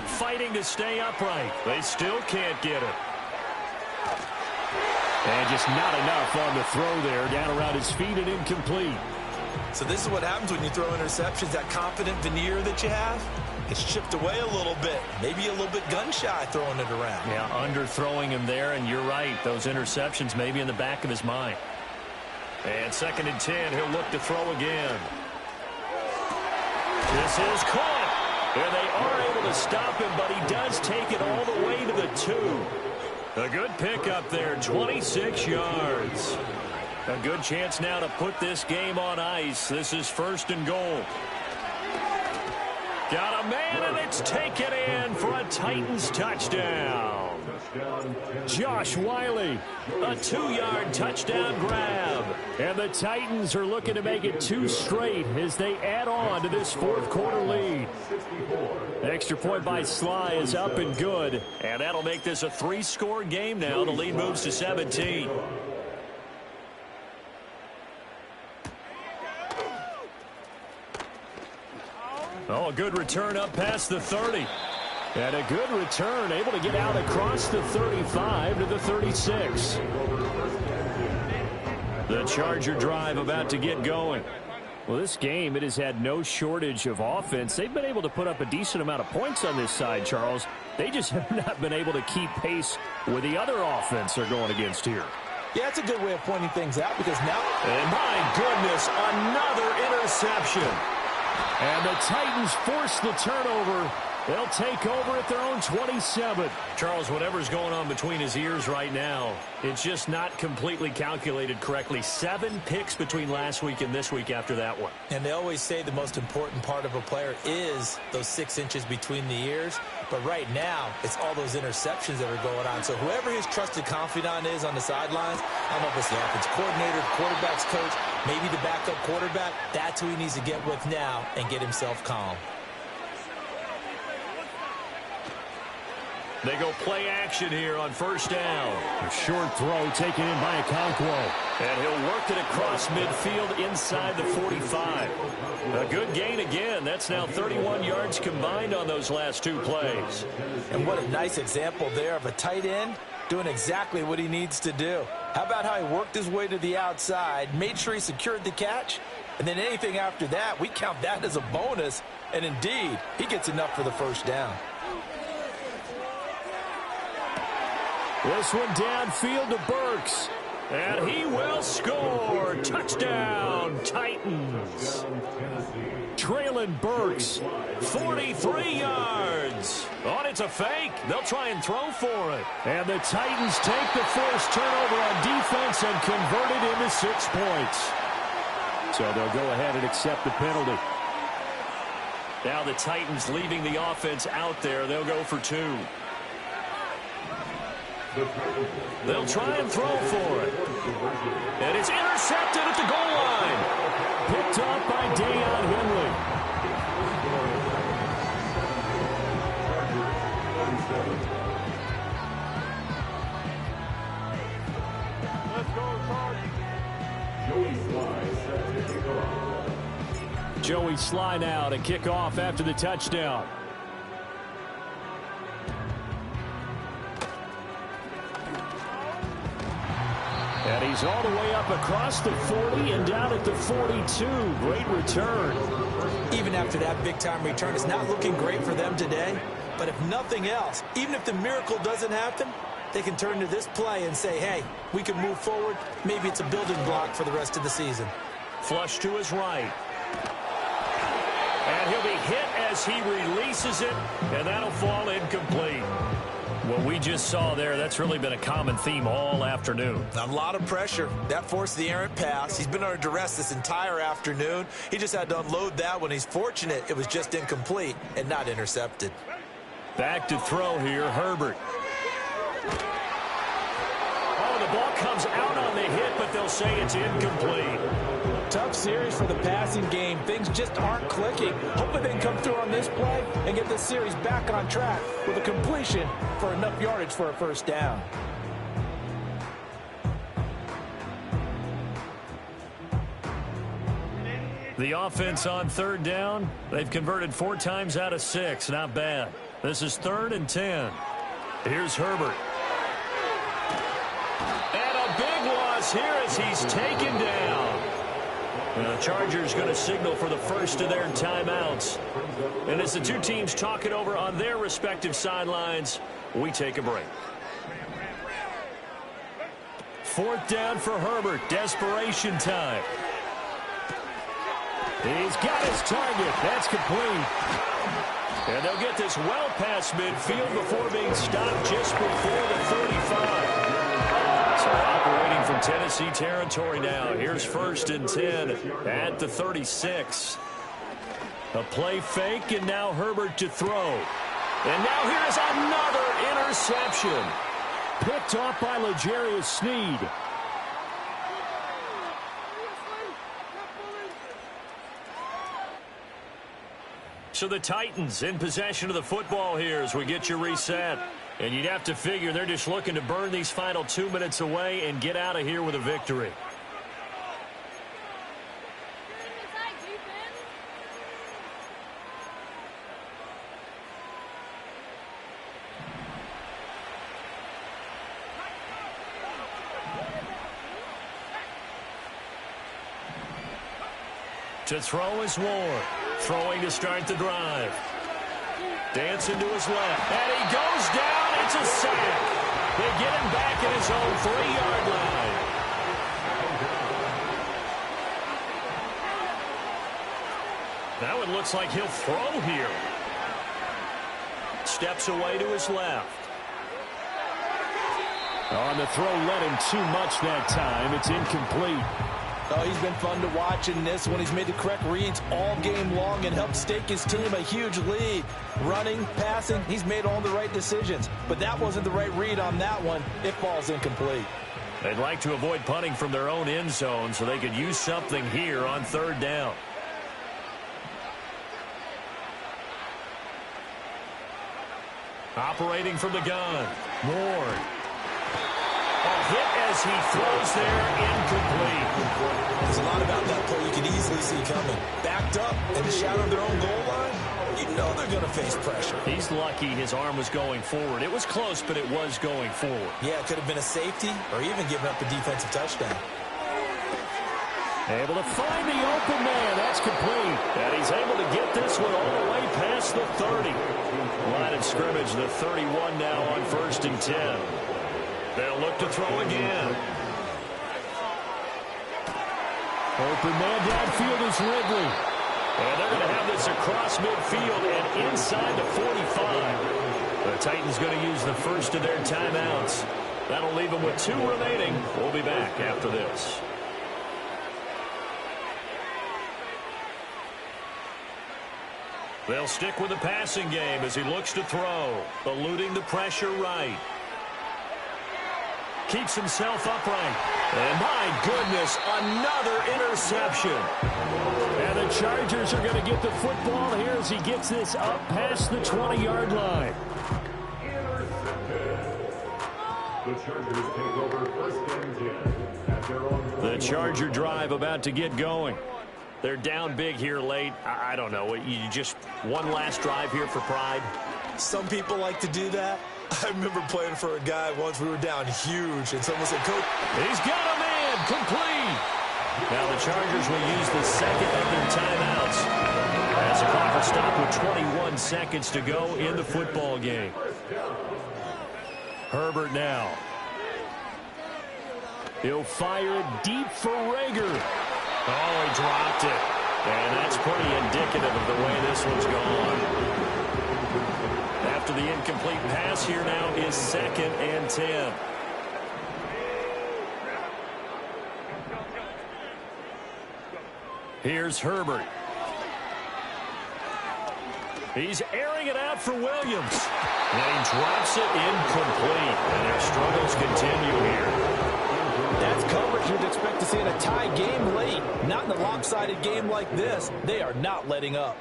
Fighting to stay upright. They still can't get it. And just not enough on the throw there. Down around his feet and incomplete. So this is what happens when you throw interceptions. That confident veneer that you have gets chipped away a little bit. Maybe a little bit gun-shy throwing it around. Yeah, underthrowing him there, and you're right. Those interceptions may be in the back of his mind. And 2nd and 10, he'll look to throw again. This is caught. And they are able to stop him, but he does take it all the way to the 2. A good pickup there, 26 yards. A good chance now to put this game on ice. This is 1st and goal. Got a man, and it's taken in for a Titans touchdown. Josh Wiley, a 2-yard touchdown grab. And the Titans are looking to make it 2 straight as they add on to this 4th quarter lead. Extra point by Sly is up and good. And that'll make this a 3-score game now. The lead moves to 17. Oh, a good return up past the 30. And a good return, able to get out across the 35 to the 36. The Charger drive about to get going. Well, this game, it has had no shortage of offense. They've been able to put up a decent amount of points on this side, Charles. They just have not been able to keep pace with the other offense they're going against here. Yeah, it's a good way of pointing things out because now... And my goodness, another interception. And the Titans force the turnover. They'll take over at their own 27. Charles, whatever's going on between his ears right now, it's just not completely calculated correctly. 7 picks between last week and this week after that one. And they always say the most important part of a player is those 6 inches between the ears. But right now, it's all those interceptions that are going on. So whoever his trusted confidant is on the sidelines, I don't know if it's the offense coordinator, the quarterback's coach, maybe the backup quarterback, that's who he needs to get with now and get himself calm. They go play action here on 1st down. A short throw taken in by Okonkwo. And he'll work it across midfield inside the 45. A good gain again. That's now 31 yards combined on those last 2 plays. And what a nice example there of a tight end doing exactly what he needs to do. How about how he worked his way to the outside, made sure he secured the catch, and then anything after that, we count that as a bonus. And indeed, he gets enough for the 1st down. This one downfield to Burks. And he will score. Touchdown, Titans. Traylon Burks. 43 yards. Oh, it's a fake. They'll try and throw for it. And the Titans take the forced turnover on defense and convert it into 6 points. So they'll go ahead and accept the penalty. Now the Titans leaving the offense out there. They'll go for 2. They'll try and throw for it. And it's intercepted at the goal line. Picked up by Deion Henley. Joey Sly now to kick off after the touchdown. And he's all the way up across the 40 and down at the 42. Great return. Even after that big-time return, it's not looking great for them today. But if nothing else, even if the miracle doesn't happen, they can turn to this play and say, hey, we can move forward. Maybe it's a building block for the rest of the season. Flush to his right. And he'll be hit as he releases it, and that'll fall incomplete. What we just saw there, that's really been a common theme all afternoon. A lot of pressure. That forced the errant pass. He's been under duress this entire afternoon. He just had to unload that one. He's fortunate it was just incomplete and not intercepted. Back to throw here, Herbert. Oh, the ball comes out on the hit, but they'll say it's incomplete. Tough series for the passing game. Things just aren't clicking. Hopefully they can come through on this play and get this series back on track with a completion for enough yardage for a first down. The offense on third down, they've converted 4 times out of 6. Not bad. This is 3rd and 10. Here's Herbert. And a big loss here as he's taken down. And the Chargers going to signal for the first of their timeouts. And as the two teams talk it over on their respective sidelines, we take a break. 4th down for Herbert. Desperation time. He's got his target. That's complete. And they'll get this well past midfield before being stopped just before the 35. So operating from Tennessee territory now. Here's 1st and 10 at the 36. A play fake, and now Herbert to throw. And now here's another interception. Picked off by L'Jarius Sneed. So the Titans in possession of the football here as we get you reset. And you'd have to figure they're just looking to burn these final 2 minutes away and get out of here with a victory. To throw is Ward. Throwing to start the drive. Dancing to his left. And he goes down. It's a sack. They get him back at his own 3-yard line. Now it looks like he'll throw here. Steps away to his left. On the throw, led him too much that time. It's incomplete. Oh, he's been fun to watch in this one. He's made the correct reads all game long and helped stake his team a huge lead. Running, passing, he's made all the right decisions. But that wasn't the right read on that one. It falls incomplete. They'd like to avoid punting from their own end zone so they could use something here on 3rd down. Operating from the gun. Ward. A hit as he throws there, incomplete. There's a lot about that play you can easily see coming. Backed up in the shadow of their own goal line, you know they're going to face pressure. He's lucky his arm was going forward. It was close, but it was going forward. Yeah, it could have been a safety or even giving up a defensive touchdown. Able to find the open man. That's complete. And he's able to get this one all the way past the 30. Line of scrimmage, the 31 now on 1st and 10. They'll look to throw again. Open man downfield is Ridley. And they're going to have this across midfield and inside the 45. The Titans going to use the first of their timeouts. That'll leave them with 2 remaining. We'll be back after this. They'll stick with the passing game as he looks to throw. Eluding the pressure right. Keeps himself upright. And my goodness, another interception. And the Chargers are going to get the football here as he gets this up past the 20-yard line. The Chargers take over 1st and 10 at their own. The Charger drive about to get going. They're down big here late. I don't know. You just one last drive here for pride? Some people like to do that. I remember playing for a guy once. We were down huge, and someone said, Coach, he's got a man complete. Now the Chargers will use the second of their timeouts. As the clock will stop with 21 seconds to go in the football game. Herbert now. He'll fire it deep for Rager. Oh, he dropped it. And that's pretty indicative of the way this one's gone. After the incomplete pass, here now is 2nd and 10. Here's Herbert. He's airing it out for Williams. And he drops it incomplete. And their struggles continue here. That's coverage you'd expect to see in a tie game late. Not in a lopsided game like this. They are not letting up.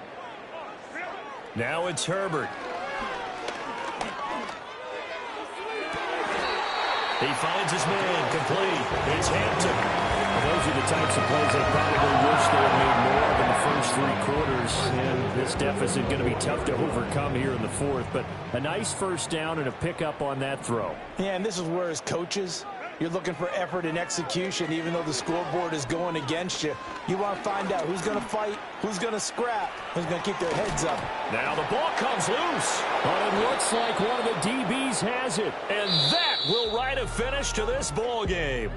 Now it's Herbert. He finds his man complete. It's Hampton. Well, those are the types of plays they probably wish they had made more of in the first 3 quarters. And this deficit going to be tough to overcome here in the 4th. But a nice first down and a pickup on that throw. Yeah, and this is where as coaches, you're looking for effort and execution, even though the scoreboard is going against you. You want to find out who's going to fight, who's going to scrap, who's going to keep their heads up. Now the ball comes loose. But it looks like one of the DBs has it. And that will write a finish to this ball game.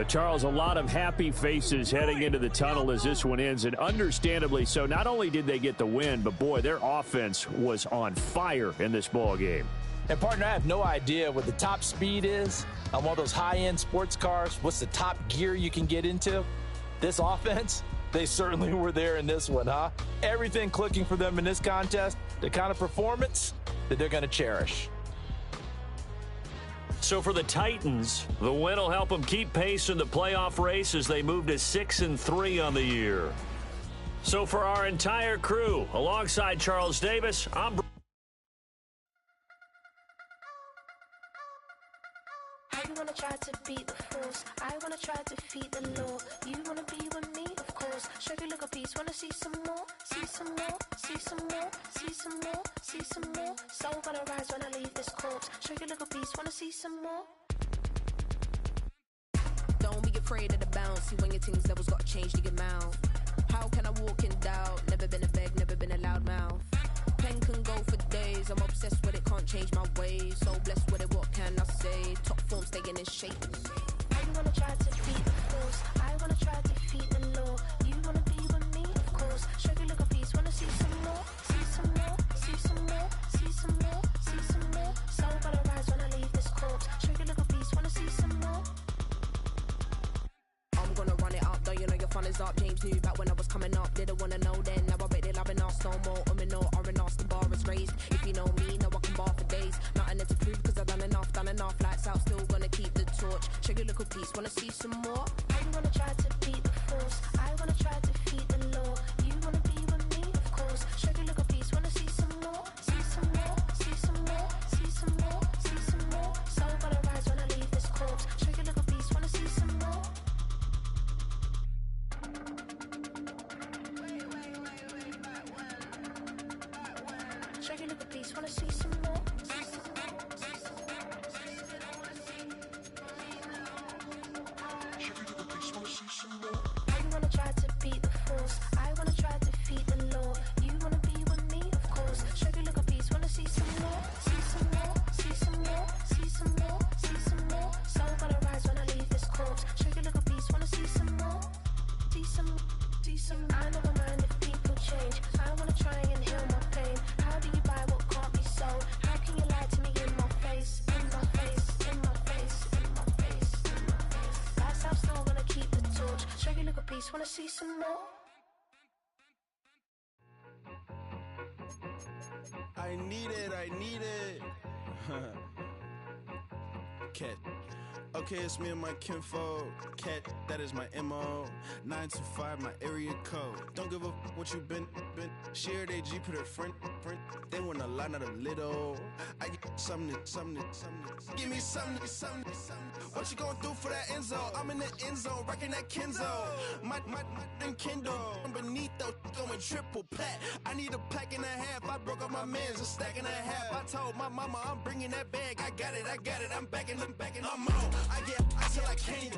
Charles, a lot of happy faces heading into the tunnel as this one ends, and understandably so. Not only did they get the win, but boy, their offense was on fire in this ball game. And partner, I have no idea what the top speed is on one of those high-end sports cars. What's the top gear you can get into? This offense, they certainly were there in this one, huh? Everything clicking for them in this contest, the kind of performance that they're going to cherish. So for the Titans, the win will help them keep pace in the playoff race as they move to 6-3 on the year. So for our entire crew, alongside Charles Davis, I'm... I wanna try to beat the force. I wanna try to defeat the law. You wanna be with me, of course. Show you look a piece. Wanna see some more? See some more? See some more? See some more? See some more? Soul gonna rise when I leave this corpse. Show you look a piece. Wanna see some more? Don't be afraid of the bounce. See when your things levels got changed to your mouth. How can I walk in doubt? Never been a beg, never been a loud mouth. Pen can go for days. I'm obsessed with it, can't change my ways. So blessed with it, what can I say? Top form staying in shape. I wanna try to defeat the force. I wanna try to defeat the law. You wanna be with me, of course. Show you look a piece. Wanna see some more? See some more? See some more? See some more? See some more? Soul gonna rise when I leave this corpse. Show you look a piece. Wanna see some more? I'm gonna run it up, though you know your fun is up. James knew back when I was coming up. Didn't wanna know then. Now I bet they're loving us no more. No, the bar is raised. If you know me, now I can bar for days. Nothing to prove because I've done enough. Lights out, still gonna keep the torch. Show you a little piece, wanna see some more? I wanna try to beat the force. I wanna try to defeat the law. You wanna be with me, of course. Show you a little piece, wanna see some more? See some more? See some more? See some more? See some more? Soul gonna rise when I leave this corpse. Show you a little piece, wanna see some more? Show you a little piece, wanna see some more? I wanna try to beat the force. I wanna try to defeat the law. You wanna be with me, of course. Show you a little piece, wanna see some more? See some more? See some more? See some more? See some more? Soul gonna rise when I leave this corpse. Show you a little piece, wanna see some more? See some, see some. I never mind if people change. I wanna try and heal my pain. How do you buy what can't be sold? How can you lie to me in my face? In my face, in my face, in my face, in my face. That's how I'm still gonna keep the torch. Show you a little piece, wanna see some more? I need it, I need it. Cat. Okay, it's me and my kinfolk. Cat, that is my MO. 925, my area code. Don't give a what you been. Shared AG, put her friend. They want a lot, not a little. I get something. Give me something. What you gonna do for that end zone? I'm in the end zone, rocking that Kenzo. My Kindle. I'm beneath though, going triple plat. I need a pack and a half. I broke up my mans, a stack and a half. I told my mama I'm bringing that bag. I got it. I'm backing. I'm on. I feel like candy.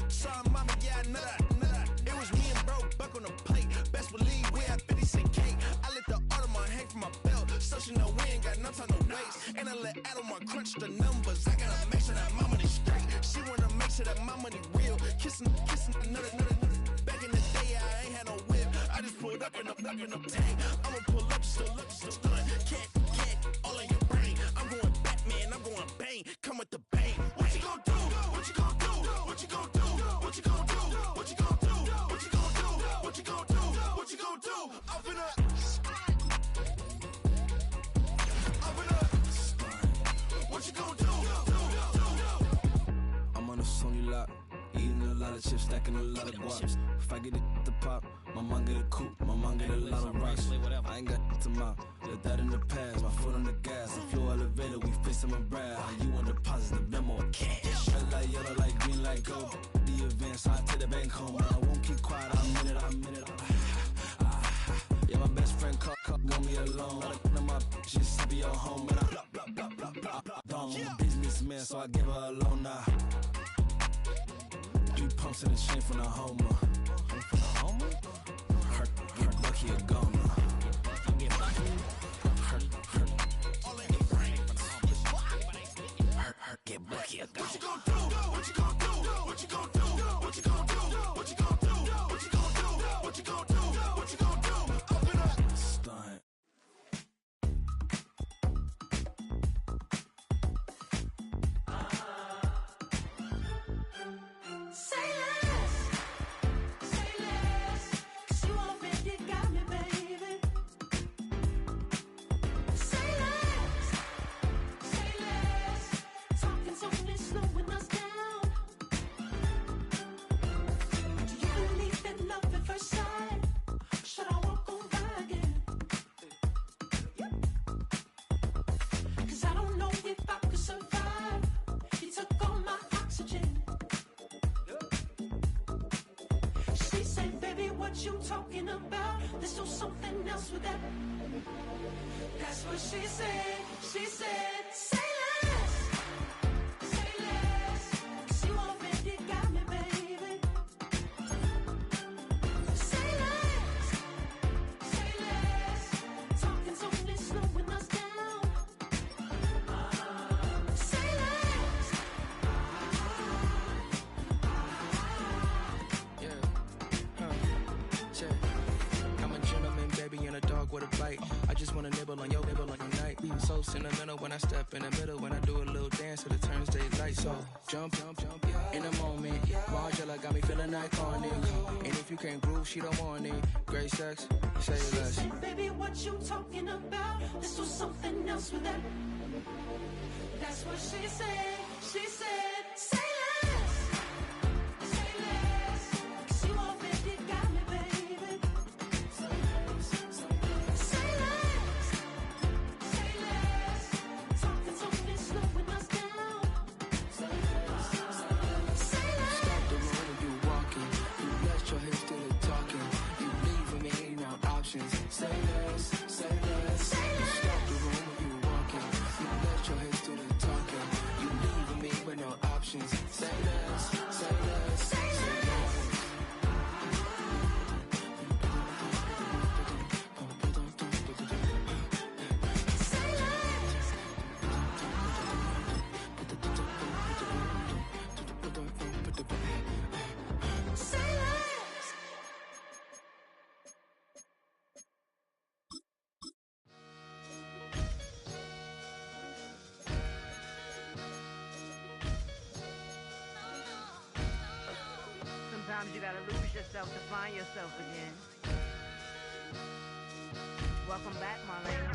Sorry, mama, yeah, I know that. It It was me and bro, buck on the plate. Best believe we had 50 cent cake. I let the Audemars hang from my belt. So she know we ain't got no time to waste. And I let Audemars crunch the numbers. I gotta make sure that my money straight. She wanna make sure that my money real. Kissing, another. Back in the day, I ain't had no whip. I just pulled up in the tank. I'ma pull up just to stun. Can't, all in your brain. I'm going Batman, I'm going bang. Come with the bang. What you gon' do? What you gon' do? What you gon' do? What you gon' do? What you gon' do? What you gon' do? What you gon' do? What you gon' do? Up in a what you gon' do? I'm on a Sony lot, eating a lot of chips, stacking a lot of guaps. If I get it to pop, my mom get a coupe, my mom get a lot of rocks. I ain't got to mouth, let that in the past. My foot on the gas, the floor elevator, we facing my brad. How you on deposit the memo cash? Red light, yellow light, green light, go. The event, so I take the bank home. I won't keep quiet, I'm in it. Yeah, my best friend want me alone. None of my bitches be at home, and I I'm a businessman, so I give her a loan now. 3 pumps in the chain from the Homer. Her Bucky a goner. Her get Bucky a goner. What you gon' do? What you gon' do? What you gon' do? What you gon' do? What you gon' do? What you gon' do? What you gon' do? What you gon' do? Up in a stunt. Sentimental when I step in the middle, when I do a little dance to the turns daylight. So jump in the moment. Margella got me feeling iconic. And if you can't groove, she don't want it. Great sex, say less. Said, baby, what you talking about? This was something else with that. That's what she said. She said, say less. Say less. 'Cause you already got me, baby. Say less. Say less. Say less. Talking's only slowing us down. Say less. Say less. Stop the road when you walking. You let your hips do the talking. You leaving me no options. Say less. Say less. Say less. Stop the road when you walking. You let your hips do the talking. You leaving me with no options. Say less. Say less. Say less. Say less. Sometimes you gotta lose yourself to find yourself again. Welcome back, Marlena.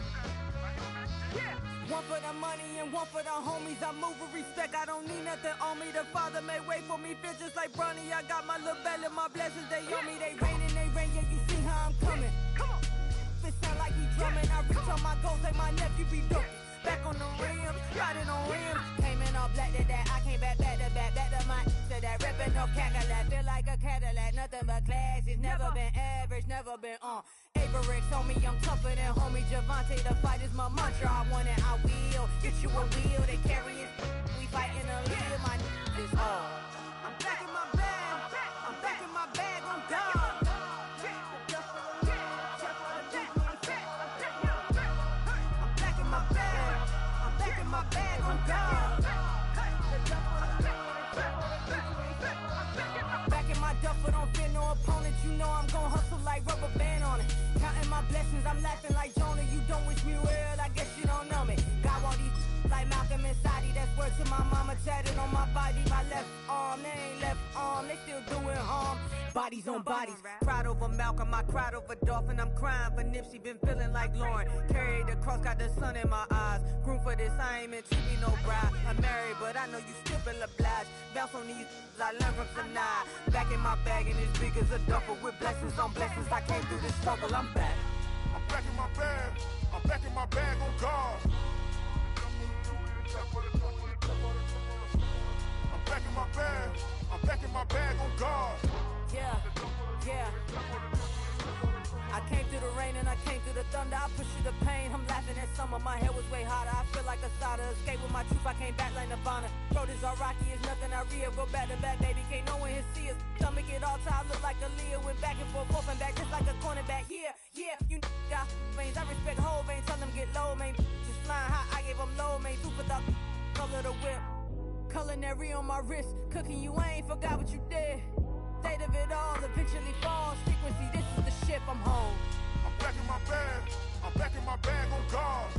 Yeah. One for the money and one for the homies. I move with respect, I don't need nothing on me. The Father made way for me, bitches like Bronny. I got my little belly, my blessings, they on me. They rain, yeah, you see how I'm coming. Come on. It sound like we drumming. I reach on my goals like my nephew be dope. Back on the rims, riding on rims. Came in all black to that, I came back to my to that ripping no Cadillac. Feel like a Cadillac, nothing but class. It's never been average, never been on. Averix on me, I'm tougher than homie Javante. The fight is my mantra, I want it, I will. Get you a wheel, they carry it. We fighting a lead, my is all. I'm back in my bag on God. God. Back in my duffel, don't fear no opponent. You know I'm gon' hustle like rubber band on it. Counting my blessings, I'm laughing like Jonah. You don't wish me well, I guess you don't know me. Got all these like Malcolm and Sadie. That's word to my mama, tatted on my body. My left arm, they ain't left arm, they still doing harm. Bodies on bodies, cried over Malcolm, I cried over Dolphin. I'm crying for Nipsey, been feeling like Lauren. Carried the cross, got the sun in my eyes. Groom for this, I ain't meant to be no bride. I'm married, but I know you still feel obliged. Bounce on these, I learned from Sanaa. Back in my bag, and it's big as a duffel. With blessings on blessings, I came through this struggle, I'm back. I'm back in my bag. I'm back in my bag on guard. I'm back in my bag. I'm back in my bag on guard. Yeah, yeah. I came through the rain and I came through the thunder. I pushed through the pain. I'm laughing at summer. My head was way hotter. I feel like a starter. Escape with my truth. I came back like Nirvana. Throat is all rocky. It's nothing I real. Go back to back, baby. Can't no one here see us. Stomach it all tied. Look like a Leah. Went back and forth and back just like a cornerback. Yeah, yeah. You got veins. I respect whole veins. Tell them get low, man. Just flying high. I gave them low, man. Super the color the whip. Culinary on my wrist. Cooking you, I ain't forgot what you did. State of it all eventually falls. Frequency, this is the ship, I'm home. I'm back in my bag. I'm back in my bag on guard.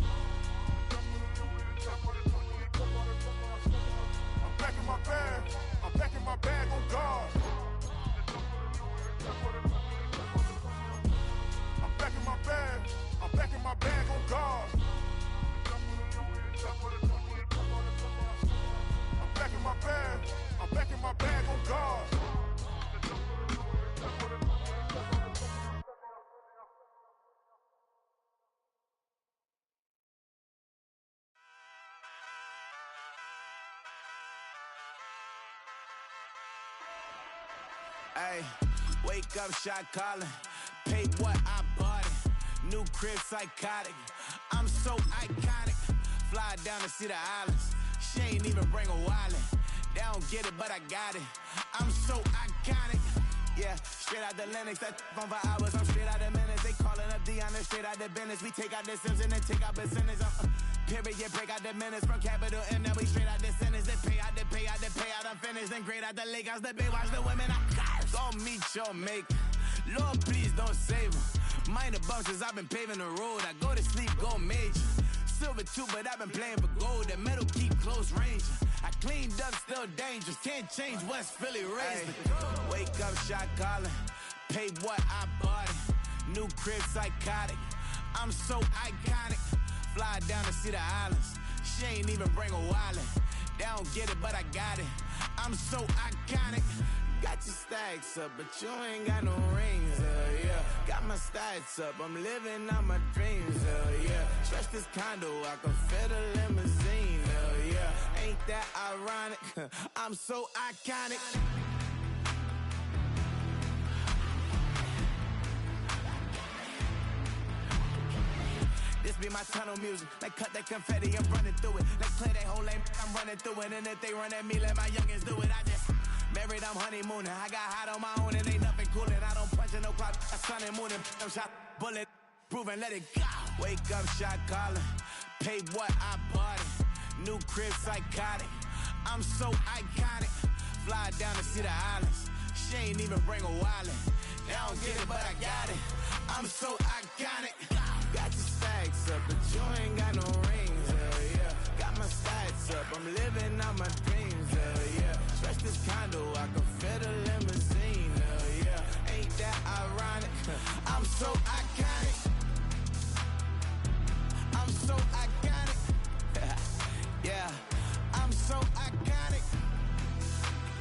I'm back in my bag. I'm back in my bag on guard. I'm back in my bag. I'm back in my bag on guard. I'm back in my bag. I'm back in my bag on guard. Ay, wake up, shot calling. Paid what I bought it. New crib, psychotic. I'm so iconic. Fly down to see the islands. She ain't even bring a wallet. They don't get it, but I got it. I'm so iconic. Yeah, straight out the Linux. That phone for hours. I'm straight out the minutes. They calling up Dion and straight out the business. We take out the Sims and then take out percentage. Period, break out the minutes from capital M. Now we straight out the sentence. They pay out, they pay out, they pay out. I'm finished. Then grade out the lake house. The bay watch the women. I go meet your maker. Lord, please don't save them. Minor bumps as I've been paving the road. I go to sleep, go major. Silver too, but I've been playing for gold. The metal keep close range. I cleaned up, still dangerous. Can't change West Philly raised. Wake up, shot calling. Pay what I bought it. New crib, psychotic. I'm so iconic. Fly down to see the islands. She ain't even bring a wallet. They don't get it, but I got it. I'm so iconic. Got your stacks up, but you ain't got no rings, yeah. Got my stats up, I'm living out my dreams, yeah. Stretch this condo, I can fit a limousine, yeah. Ain't that ironic? I'm so iconic. This be my tunnel music. Like cut that confetti, I'm running through it. Like clear that whole lane, I'm running through it. And if they run at me, let my youngins do it. I just married, I'm honeymooning. I got hot on my own and ain't nothing coolin'. I don't punch in no clock, I sun and moon and I'm shot, bullet, proven, let it go. Wake up, shot calling. Pay what I bought it. New crib, psychotic. I'm so iconic. Fly down to see the islands. She ain't even bring a wallet. They don't get it, but I got it. I'm so iconic. Got your stacks up, but you ain't got no rings, yeah. Got my stats up, I'm living out my dreams, yeah. Stretch this condo, I can fit a limousine, yeah. Ain't that ironic? I'm so iconic. I'm so iconic. Yeah, I'm so iconic.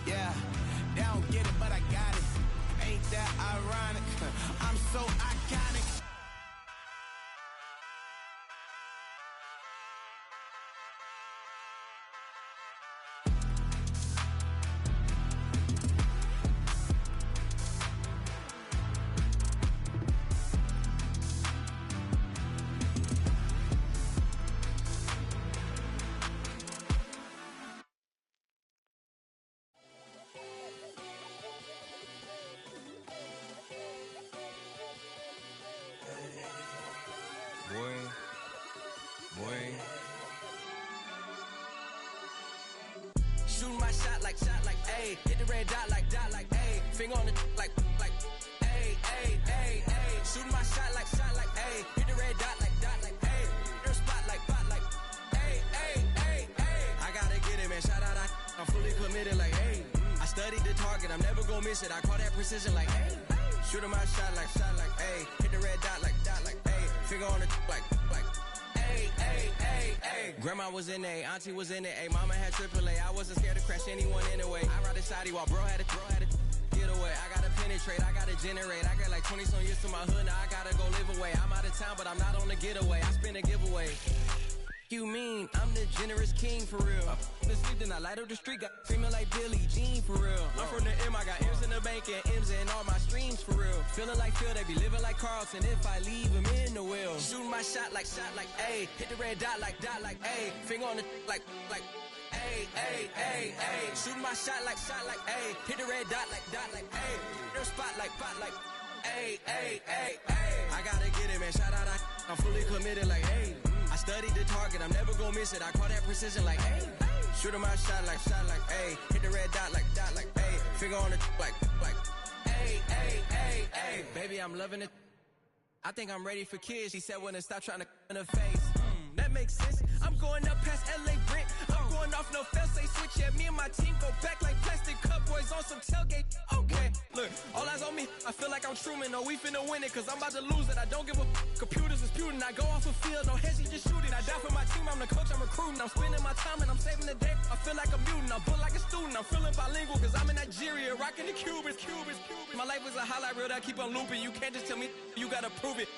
Yeah, they don't get it, but I got it. Ain't that ironic? I'm so iconic. Shooting my shot like, ayy. Hit the red dot like, ayy. Finger on the like, ayy, ayy, ayy, ayy. Shooting my shot like, ayy. Hit the red dot like, ayy. Her spot like, ayy, ayy, ayy, ayy. I gotta get it, man. Shout out, I'm fully committed like, ayy. I studied the target, I'm never gonna miss it. I call that precision like, ayy. Shooting my shot like, ayy. Hit the red dot like, ayy. Finger on the like, ayy, ayy, ayy, ayy. Grandma was in A, auntie was in it, ayy. Mama had AAA, I wasn't scared to crash anyone anyway. I ride a shotty while bro had a get away. I gotta penetrate, I gotta generate. I got like 20 some years to my hood, now I gotta go live away. I'm out of town, but I'm not on the getaway. I spin a giveaway. You mean I'm the generous king for real? I f***ing sleep, then I light up the street, got screaming like Billie Jean for real. I'm from the M, I got M's in the bank and M's in all my streams for real. Feeling like Phil, they be living like Carlton if I leave him in the wheel. Shooting my shot like, ayy. Hit the red dot like, ayy. Finger on the like, ayy, ayy, ayy, ayy. Shooting my shot like, ayy. Hit the red dot like, ayy. Her spot like, ayy, ayy, ayy, ayy. I gotta get it, man. Shout out, I'm fully committed like, ayy. I studied the target, I'm never gonna miss it. I call that precision like, ayy. Shooting my shot like, ayy. Hit the red dot like, ayy. Finger on the like, ayy, ayy, ayy, ayy. Baby, I'm loving it. I think I'm ready for kids. She said when to stop trying to in her face. That makes sense. I'm going up past LA Brent. I'm going off no fail, say switch. Yeah, me and my team go back like plastic cup boys on some tailgate. Okay, look, all eyes on me. I feel like I'm Truman. No, we finna win it, cause I'm about to lose it. I don't give a computers disputing. I go off the field, no heads, just shooting. I die for my team, I'm the coach, I'm recruiting. I'm spending my time and I'm saving the day. I feel like a mutant, I'm built like a student. I'm feeling bilingual, cause I'm in Nigeria, rocking the Cubans. My life is a highlight reel that I keep on looping. You can't just tell me, you gotta prove it.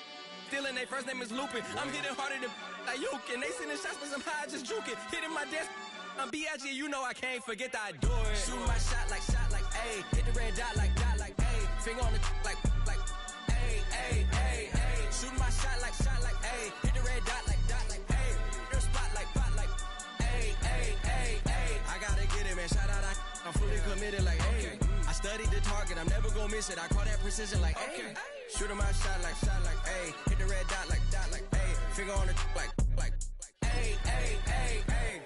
Stealing, they first name is Lupin. I'm hitting harder than Ayuk, and they sending shots for some high, just juke it. Hitting my desk, I'm B.I.G., you know I can't forget that I do it. Shooting my shot like, ayy. Hit the red dot like, ayy. Finger on the like, ayy, ayy, ayy, ayy. Shooting my shot like, ayy. Hit the red dot like, ayy. Her spot like, ayy, ayy, ayy, ayy. I gotta get it, man. Shout out, I'm fully committed like, ayy. I studied the target, I'm never gonna miss it. I call that precision like, ayy. Shooting my shot like, ayy. Hit the red dot like, ayy. Finger on the like, ayy, ayy, ayy, ayy.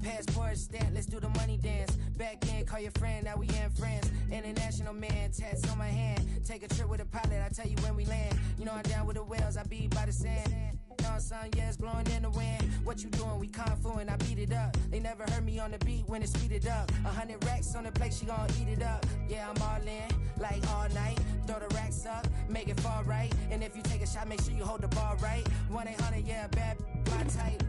Passport stamp, let's do the money dance. Back in, call your friend, now we in France. International man, tats on my hand. Take a trip with a pilot, I tell you when we land. You know I'm down with the whales, I be by the sand. On sun, yeah, it's blowing in the wind. What you doing? We kung fu and I beat it up. They never heard me on the beat when it's speeded up. 100 racks on the plate, she gon' eat it up. Yeah, I'm all in, like all night. Throw the racks up, make it fall right. And if you take a shot, make sure you hold the ball right. 1-800, yeah, bad, my type.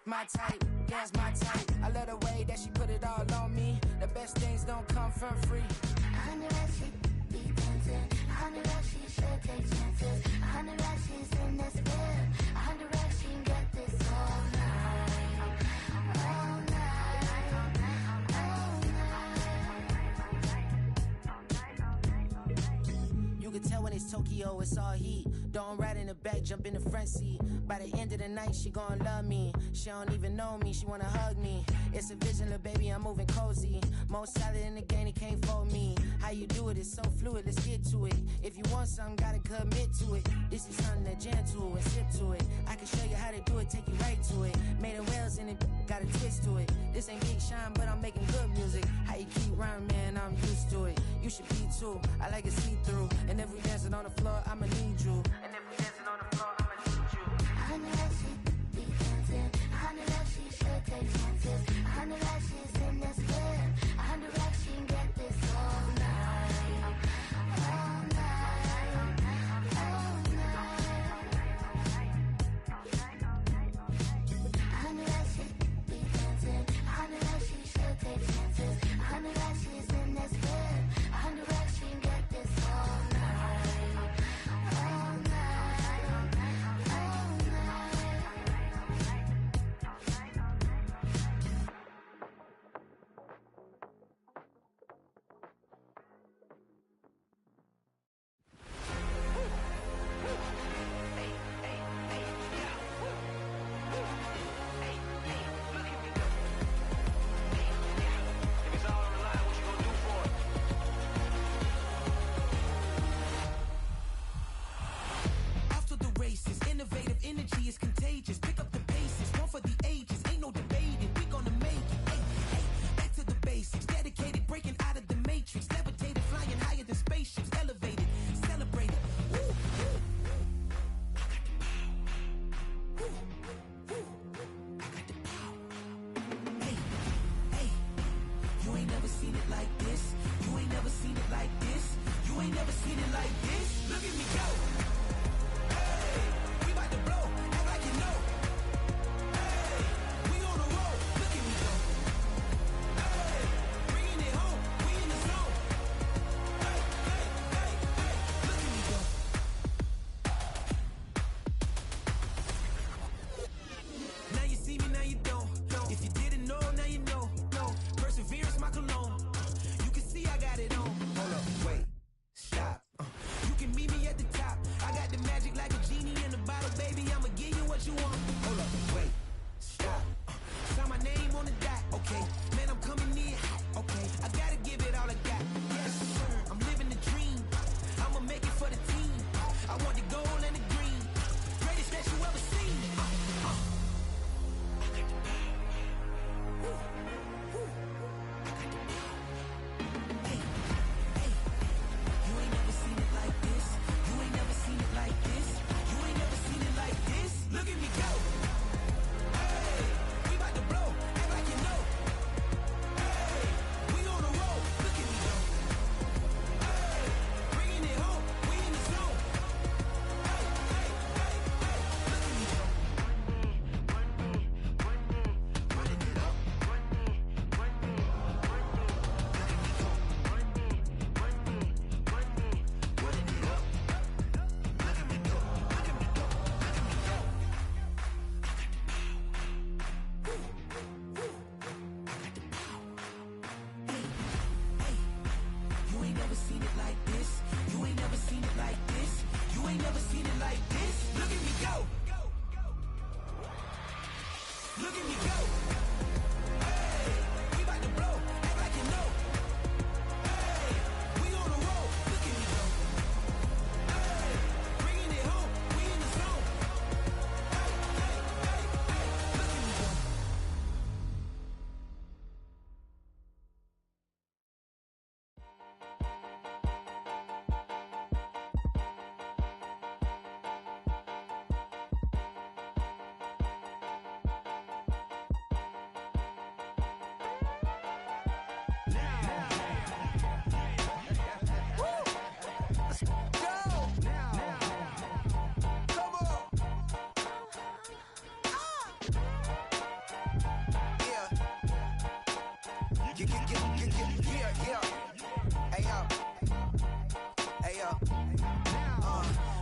My type, yeah, it's my type. I love the way that she put it all on me. The best things don't come from free. 100 racks, she be dancing. 100 racks, she should take chances. 100 racks, she's in this bed. 100 racks, she can get this all night. All night. All night. You can tell when it's Tokyo, it's all heat. Don't ride in the back, jump in the front seat. By the end of the night, she gon' love me. She don't even know me, she wanna hug me. It's a vision, little baby, I'm moving cozy. Most solid in the game, it can't fold me. How you do it, it's so fluid, let's get to it. If you want something, gotta commit to it. This is something that jam to and sip to it. I can show you how to do it, take you right to it. Made of whales in it, got a twist to it. This ain't Big Sean, but I'm making good music. How you keep rhyming, man, I'm used to it. You should be too, I like it see-through. And if we dancing on the floor, I'ma need you. And if we dancing on the floor, I'ma need you. 100 racks, she be dancing. 100 racks, she should take chances. 100 racks, she's in this bed. 100 racks, she can get this all night. All night. All night. 100 racks, she be dancing. 100 racks, she should take chances. 100 racks, she's in this bed. 100 racks, she can get this all night. All night. All night. never seen it like this. You ain't never seen it like this. You ain't never seen it like this. Look at me go. Hey, we about to blow. Act like you know. Hey, we on the road. Look at me go. Hey, bringing it home. We in the zone. Hey, hey, hey, hey. Look at me go. Now you see me, now you don't. If you didn't know, now you know. No, perseverance, my cologne. You can see I got it on. Hold up, wait, stop. You can meet me at the top. I got the magic like a genie in a bottle, baby. I'ma give you what you want. Hold up, wait, stop. Sign my name on the dot, okay. Man, I'm coming in hot, okay. I gotta give it all I got. Yes, sir. I'm living the dream. I'ma make it for the team. I want the gold and the green. Greatest that you ever seen. Look at me go. Hey, we about to blow. Act like you know. Hey, we on the road. Look at me go. Hey, bringing it home. We in the zone. Hey, hey, hey, hey. Look at me go. Running it up. You ain't never seen it like this. You ain't never seen it like this. You ain't never seen it like this. Look at me go. Look at me go. Hey, we about to blow. Act like you know. Hey, we on the road. Look at me go. Hey, bringing it home. We in the zone. Hey, hey, hey, hey. Look at me go.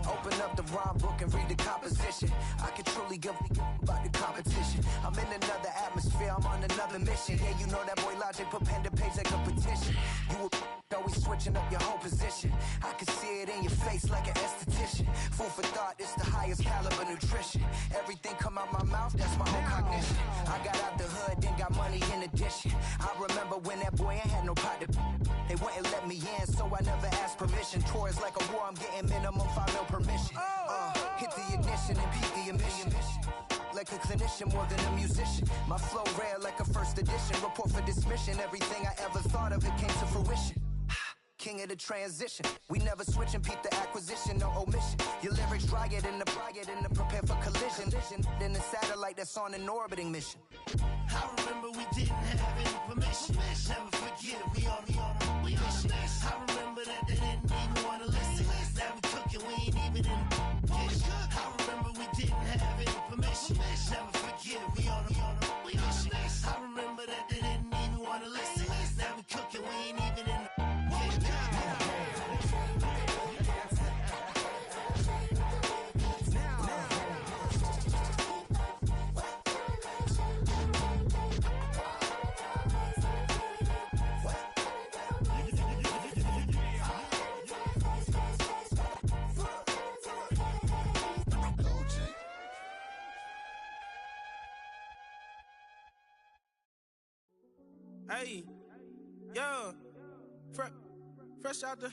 Open up the rhyme book and read the composition. I can truly give about the competition. I'm in another atmosphere, I'm on another mission. Yeah, you know that boy Logic put pen to page like a petition. You always switching up your whole position. I can see it in your face like an esthetician. Food for thought, it's the highest caliber nutrition. Everything come out my mouth, that's my own cognition. I got out the hood, then got money in addition. I remember when that boy ain't had no pot to. They wouldn't let me in, so I never asked permission. Tours like a war, I'm getting minimum 5 mil permission. Hit the ignition and beat the emission. Like a clinician more than a musician. My flow rare like a first edition. Report for dismission. Everything I ever thought of, it came to fruition. King of the transition. We never switch and peep the acquisition, no omission. Your lyrics dry it in the prepare for collision. Then the satellite that's on an orbiting mission. I remember we didn't have any permission. Never forget it, we on a mission. I remember that they didn't even want to listen. Now we cooking, we ain't even in the kitchen. I remember we didn't have any permission. Never forget it, we on a mission. I remember that they didn't even want to listen. Now we cooking, we ain't even in the Hey, yo, fresh out the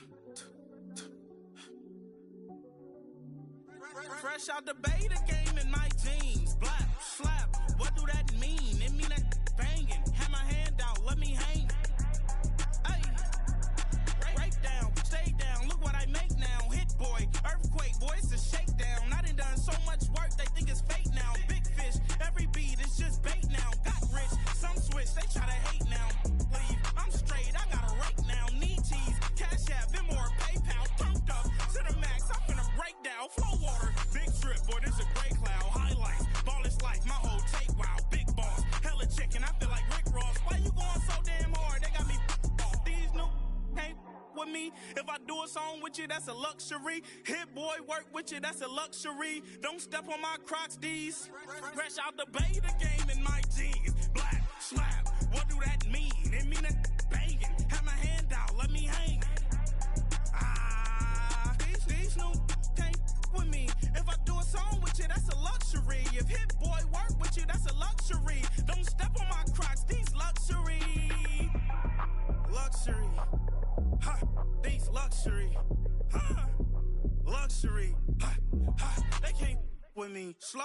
fresh out the beta game in my jeans. Black, slap, what do that mean? It mean that banging. Have my hand out, let me hang. Hey, break down, stay down, look what I make now. Hit boy, earthquake, boy, it's a shakedown. I done so much work, they think it's fake now. Big fish, every beat is just bait now. Got rich, some switch, they try to hate now. Leave, I'm straight me. If I do a song with you, that's a luxury. Hit boy, work with you, that's a luxury. Don't step on my Crocs, D's. Fresh out the bay, the game in my jeans. Black, slap, what do that mean? It mean that banging. Have my hand out, let me hang. These new can't with me. If I do a song with you, that's a luxury. If hit boy work with you, that's a luxury. Don't step on my Crocs, these luxury. Luxury. Ha, these luxury. Ha, luxury. Ha, ha, they can't with me. Slow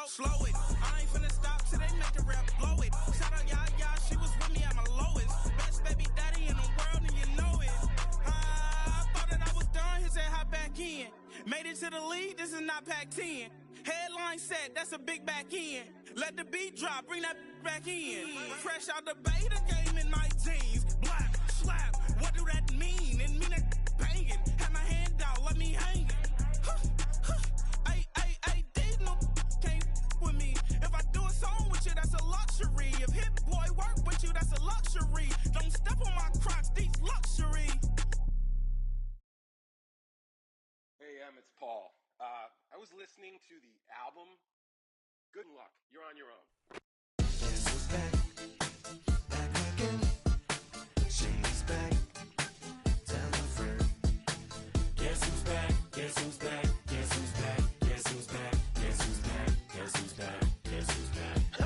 it. I ain't finna stop till they make the rap blow it. Shout out y'all, she was with me at my lowest. Best baby daddy in the world and you know it. I thought that I was done, he said hop back in. Made it to the lead, this is not Pac-10. Headline set, that's a big back end. Let the beat drop, bring that back in. Fresh out the bay, the game in my jeans. Black, slap, what do that mean? It mean that banging. Have my hand out, let me hang. Ay, these no can't with me. If I do a song with you, that's a luxury. If hit boy work with you, that's a luxury. Don't step on my Crocs, these luxury. Hey, it's Paul. I was listening to the album. Good luck. You're on your own. Guess who's back? Back again. She's back. Tell a friend. Guess who's back? Guess who's back? Guess who's back? Guess who's back? Guess who's back? Guess who's back? Guess who's back?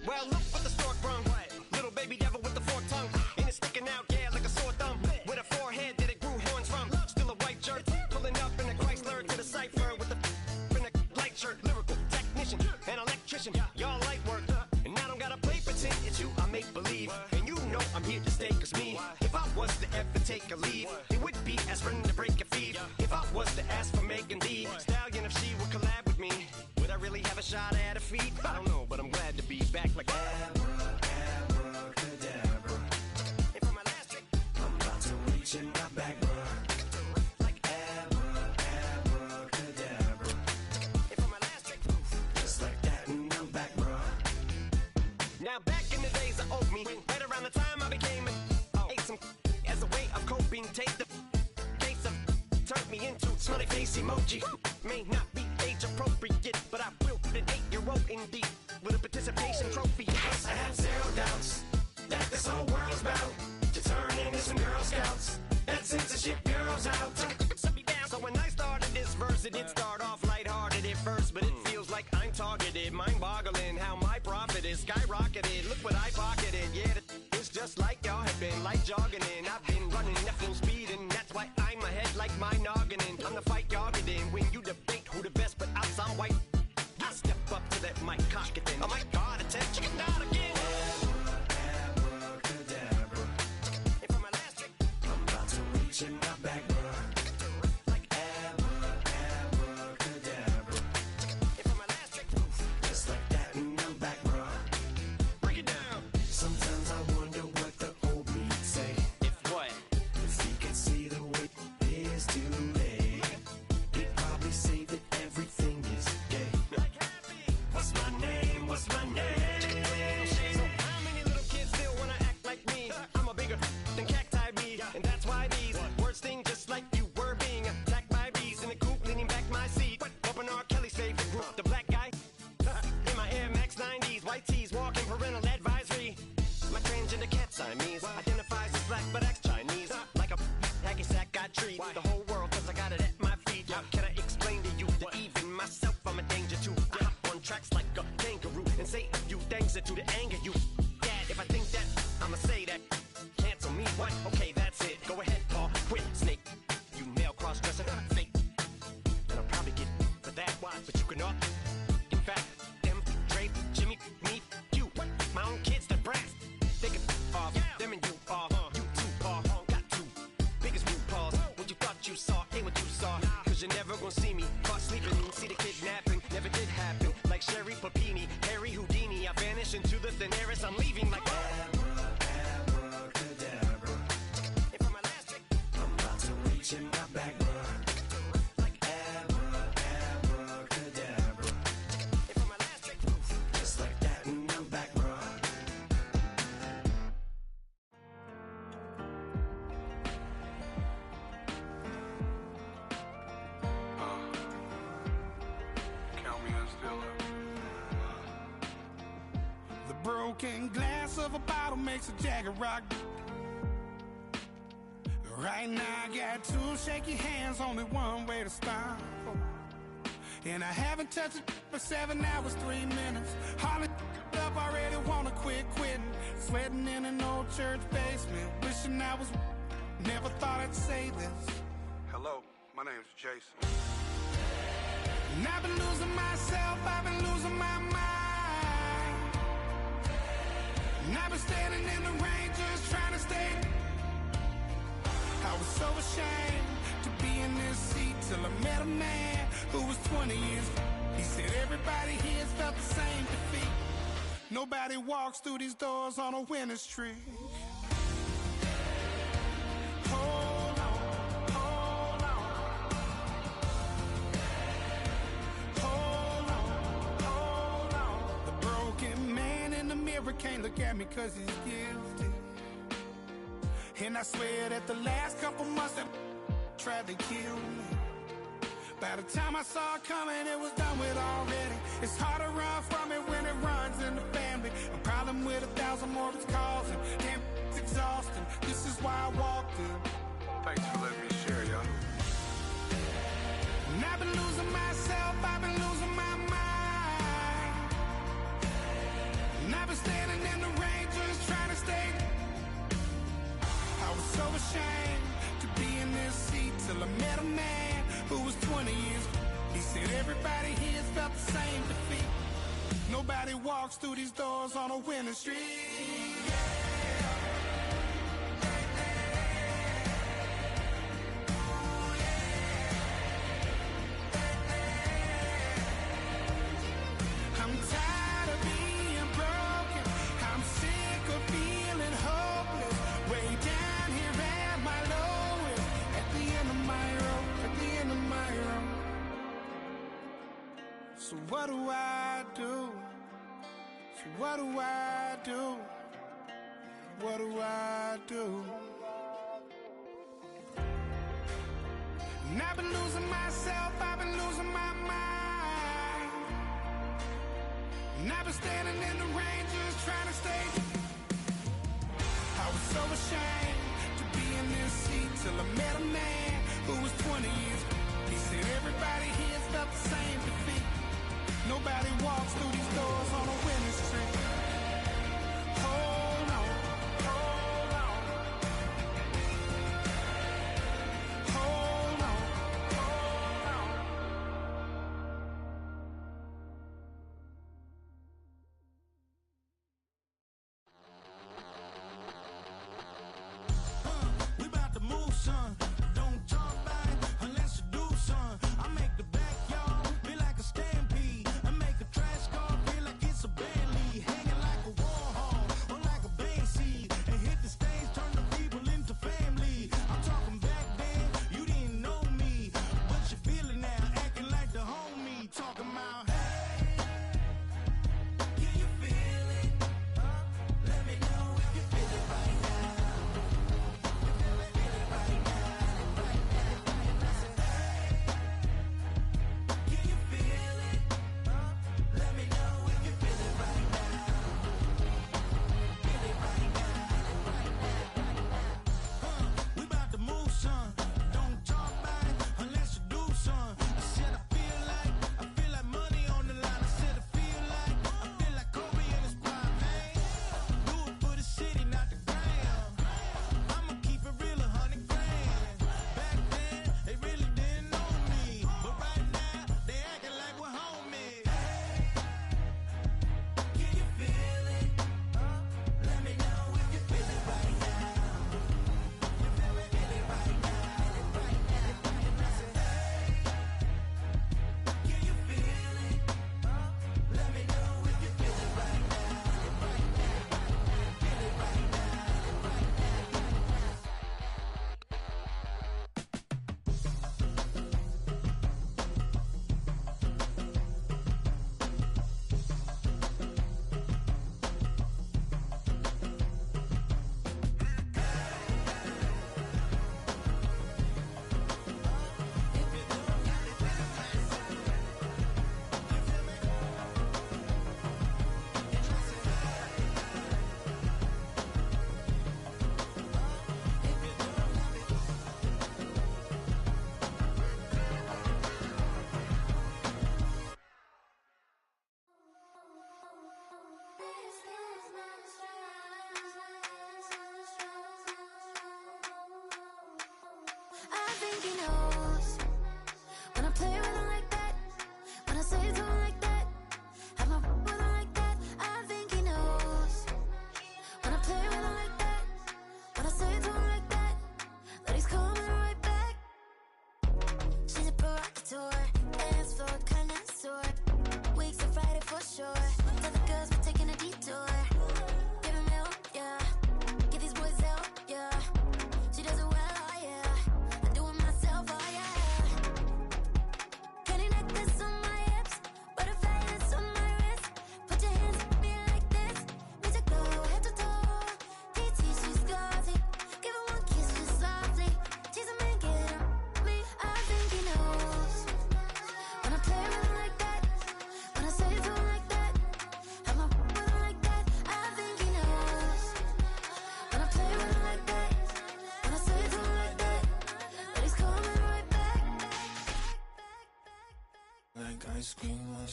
Well, look what the stork brung. Little baby devil with the forked tongue. And it's sticking out, yeah, like a sore thumb. With a forehead that it grew horns from. Still a white jerk. Pulling up in a Chrysler to the cipher with the in a light shirt. Lyrical technician, an electrician. Y'all light work. And I don't gotta play pretend. It's you I make believe. And you know I'm here to stay, cause me. If I was to ever take a leave, it would be aspirin to break a feed. If I was to ask for Megan Thee Stallion, if she would collab with me, would I really have a shot at a feat? I don't know, but I'm glad to be back like Abracadabra. And for my last trick, I'm about to reach in my back, bruh. like Abracadabra. and for my last trick, Just like that, and I'm back, bruh. now back in the days of old me, right around the time I became ate some as a way of coping. Take the case of turned me into smiley face emoji. May not be age appropriate, but I will put an 8-year-old indeed with a participation trophy. I have zero doubts that this whole world's about to turn into some Girl Scouts. That censorship bureau's out. So when I started this verse, it did start off lighthearted at first, but it feels like I'm targeted. Mind-boggling how my profit is skyrocketed. Look what I pocketed. Yeah, it's just like y'all have been like jogging in. I've been running at full speed, and that's why I'm ahead like my noggin. I'm the fight y'all get in when you debate who the best, but I'm some white. I step up to that mic, cock it then. Oh my God, it's a chicken out again. Abracadabra. And for my last trick, I'm about to reach in my back, bruh. like Abracadabra. and for my last trick, Just like that, and I'm back, bruh. break it down. Sometimes I wonder what the old me'd say If what? if he could see the way it is today. He'd probably say that everything is gay. What's my name? What's my name? So how many little kids still wanna act like me? I'm a bigger than cacti bee, and that's why these words sting just like you were being attacked by bees in the coop, leaning back my seat. Bumping R. Kelly's favorite group, the black guy. In my Air Max 90s, white tees, walking parental advisory. My transgender cat Siamese identifies as black but acts Chinese. Like a hacky sack I treat the whole world cause I got it at my feet. How can I explain to you that even myself I'm a danger to? I hop on tracks like a kangaroo and say a few things that do to anger you. Dad, if I think that, I'ma say that. Cancel me, what? Okay, that's it. Go ahead, Paul, quit, snake. You male cross-dresser, fake. And I'll probably get for that, but you can all. In fact, them, Dre, Jimmy, me, you. My own kids, they're brass. They can off, them and you off. You too, Paul, got two biggest blue paws. What you thought you saw ain't what you saw. Cause you're never gonna see me caught sleeping. See the kidnapping, never did happen. Like Sherry Papini, Harry Houdini. I vanish into the thin air as I'm leaving like Abracadabra. And for my last trick, I'm about to reach in my back, bruh. like Abracadabra. and for my last trick, Just like that, and The broken glass of a bottle makes a Jagger rock. Right now I got two shaky hands, only one way to stop. And I haven't touched it for 7 hours, 3 minutes. Hardly up, already wanna quitting. Sweating in an old church basement, wishing I was. Never thought I'd say this. Hello, my name's Jason. And I've been losing myself, I've been losing my mind. And I've been standing in the rain just trying to stay. I was so ashamed to be in this seat till I met a man who was 20 years. He said everybody here's felt the same defeat. Nobody walks through these doors on a winning streak. Hold on, hold on. Hold on, hold on. The broken man in the mirror can't look at me 'cause he's guilty. And I swear that the last couple months that tried to kill me. By the time I saw it coming, it was done with already. It's hard to run from it when it runs in the family. A problem with 1,000 more it's causing. Damn, it's exhausting. This is why I walked in. Thanks for letting me share, y'all. And I've been losing myself, I've been losing my mind. And I've been standing in the rain just trying to stay. I was so ashamed to be in this seat till I met a man who was 20 years. He said everybody here's felt the same defeat. Nobody walks through these doors on a winning streak. I'm tired of being broken. I'm sick of feeling hopeless. Way down here at my lowest. At the end of my road. At the end of my road. So what do I do? So what do I do? What do I do? And I've been losing myself, I've been losing my mind. And I've been standing in the rain just trying to stay. I was so ashamed to be in this seat till I met a man who was 20 years. He said everybody here's felt the same defeat. Nobody walks through these doors on a winning streak. Hold on, hold on. Hold on, hold on. We about to move, son. Don't talk about it unless you do, son. I make the backyard feel like a stampede. I make a trash car feel like it's a Bentley.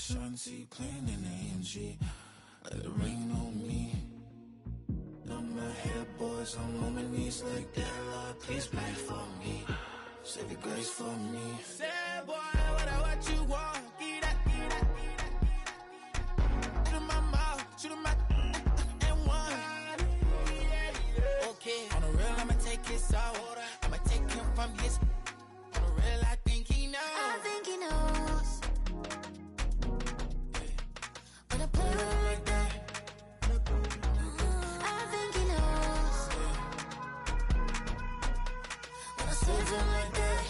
Shanti playing in AMG. Let it rain on me. On my head, boys, I'm on my knees like that. Lord, please pray for me. Save your grace for me. Say, boy, what you want? Get that. Shoot in my mouth, shoot in my and one. Okay, on the real, I'ma take his out. I'ma take him from his. On the real, I think he knows. I think he knows. When I play with him like that. I think he knows. When I save him like that.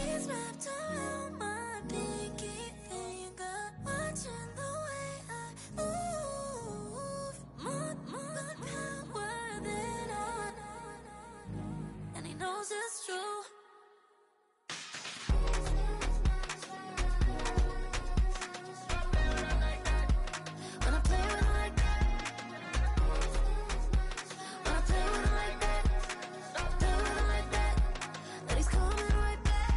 He's wrapped around my pinky finger, watching the way I move. More power than on. And he knows it's true. When I play with him like that. When I play with him like that. Play with him like that. That he's coming right back.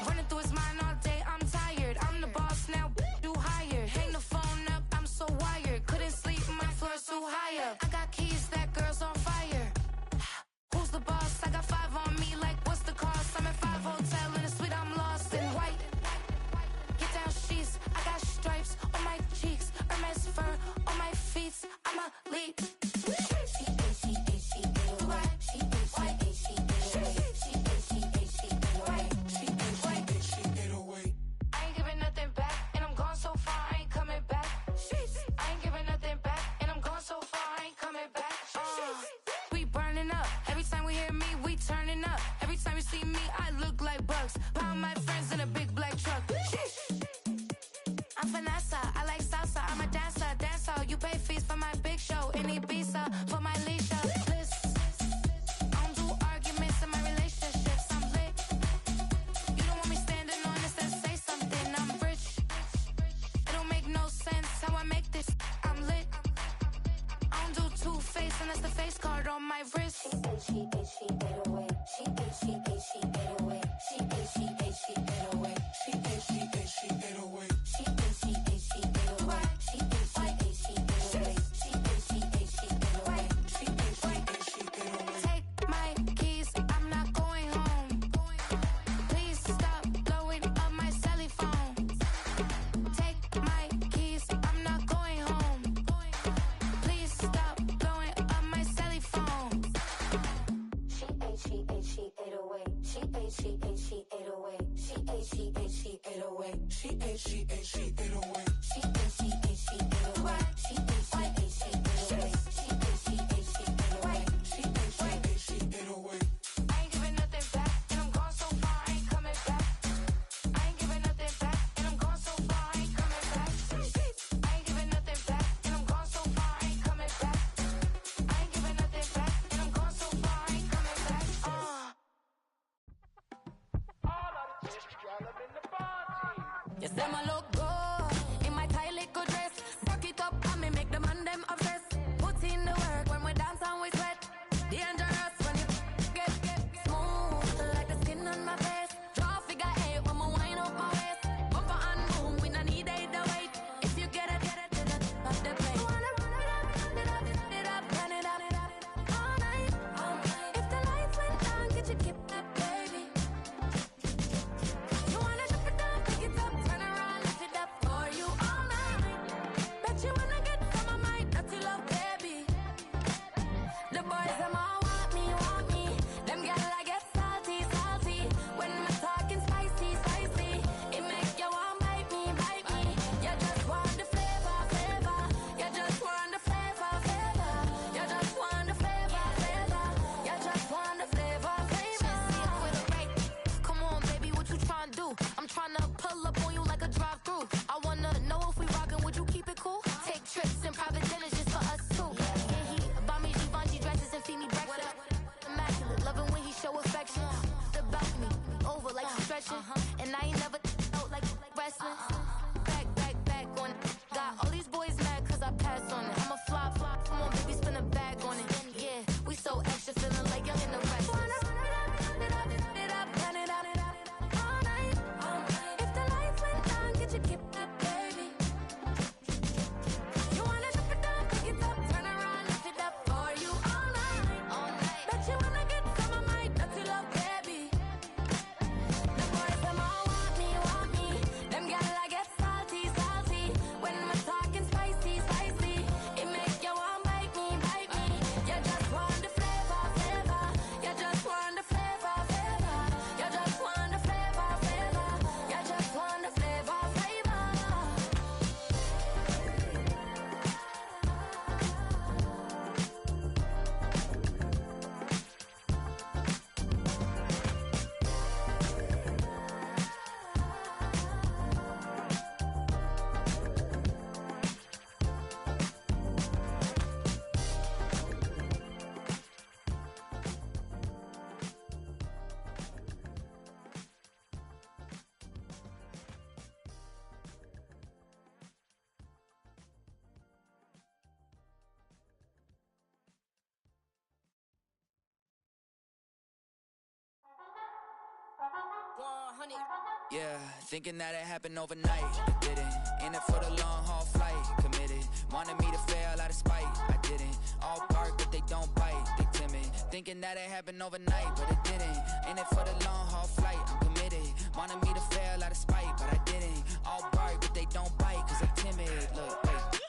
Running through his mind all day, I'm tired. I'm the boss now, do higher. Hang the phone up, I'm so wired. Couldn't sleep, my floor's too high up. I got keys, that girl's on fire. Who's the boss? I got 5 on me, like what's the cost? I'm at 5 hotel in a suite, I'm lost in white. Get down sheets, I got stripes on my cheeks, Hermes fur on my feet. I'm a lead. I ain't giving nothing back, and I'm gone so far, I ain't coming back. I ain't giving nothing back, and I'm gone so far, I ain't coming back. We burning up. Every time we hear me, we turning up. Every time you see me, I look like bugs. Pound my friends in a big black truck. I'm Vanessa, I like salsa, I'm a dancer. You pay fees for my big show in Ibiza, for my leisure. I don't do arguments in my relationships, I'm lit. You don't want me standing on this and say something, I'm rich. It don't make no sense how I make this, I'm lit. I don't do two-face and that's the face card on my wrist. She take my keys, I'm not going home. Please stop blowing up my celly phone. Take my keys, I'm not going home. Please stop blowing up my celly phone. She ate away. She ate away. She ate away. She ate away. She ate away. She ate away. She ate away. I ain't giving nothing back, and I'm gone so far, I ain't coming back. I ain't giving nothing back, and I'm gone so far, I ain't coming back. I ain't giving nothing back, and I'm gone so far, I ain't coming back. I ain't giving nothing back, and I'm gone so far, I ain't coming back. Yes, them a look good in my tight little dress. Rock it up and me make the man them obsessed. Put in the work when we dance and we sweat. Dangerous when you get smooth like the skin on my face. Draw figure 8 when me wind up my waist. Bumper and boom, we no need either wait. If you get it, off the plate. You wanna run it up, run it up all night. If the lights went down, get your kip up, baby. You wanna drop it down, pick it up, turn around, lift it Yeah, thinking that it happened overnight, it didn't. In it for the long haul flight, committed. Wanted me to fail out of spite, I didn't. All bark but they don't bite, they timid. Thinking that it happened overnight, but it didn't. In it for the long haul flight, I'm committed. Wanted me to fail out of spite, but I didn't. All bark but they don't bite, cause I'm timid. Look, wait.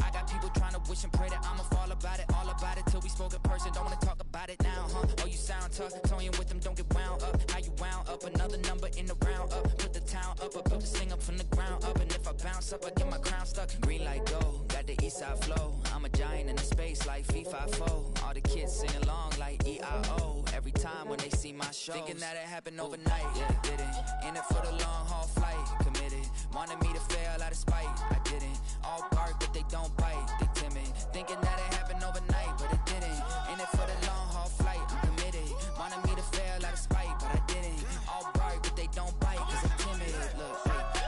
I got people trying to wish and pray that I'ma fall about it, all about it till we spoke in person. Don't wanna talk about it now, huh? Oh, you sound tough, toying with them, don't get wound up. How you wound up? Another number in the round up. Put the town up, I built this thing up from the ground up. And if I bounce up, I get my crown stuck. Green light go, got the east side flow. I'm a giant in the space like FIFA4. All the kids sing along like EIO. Every time when they see my shows, thinking that it happened overnight, yeah, it didn't. In it for the long haul flight, committed. Wanted me to fail out of spite, I didn't. All bark but they don't bite, they timid. Thinking that it happened overnight, but it didn't. In it for the long haul flight, I'm committed. Wanted me to fail out of spite, but I didn't. All bark but they don't bite, cause I'm timid. Look,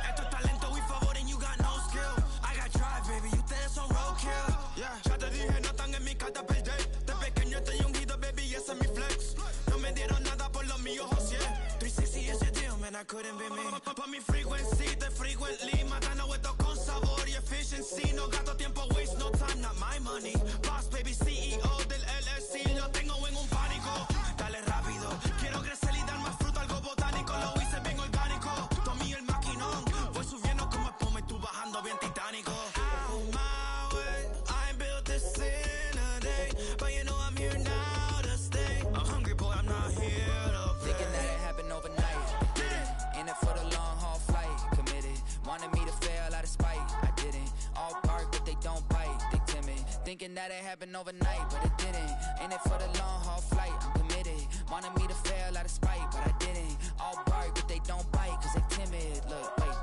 Esto es talento y favor and you got no skill. I got drive, baby, you ustedes son roadkill. Yeah, ya te dije, no están en mi carta perder. De pequeño estoy ungido, baby, y ese es mi flex. No me dieron nada por lo mío, José. 360 is your deal, man, I couldn't be me. Pa' mi frequency, te frequently. Matando esto con sabor y efficiency. No gasto tiempo, waste no time, not my money. Boss, baby, CEO del LLC. Lo tengo en un pánico. Dale rápido, quiero crecer y dar más fruto, algo botánico. Lo hice bien orgánico. Tomé el maquinón. Voy subiendo como espuma y tú bajando bien titánico. Out my way, I built this in a day. But you know I'm here now to stay. I'm hungry, boy, I'm not here to play. Thinking that it happened overnight, didn't. In it for the long haul flight, committed. Wanted me to fail out of spite, I didn't. All bark but they don't bite, they timid. Thinking that it happened overnight, but it didn't. In it for the long haul flight, I'm committed. Wanted me to fail out of spite, but I didn't. All bark but they don't bite, cause they timid. Look, wait.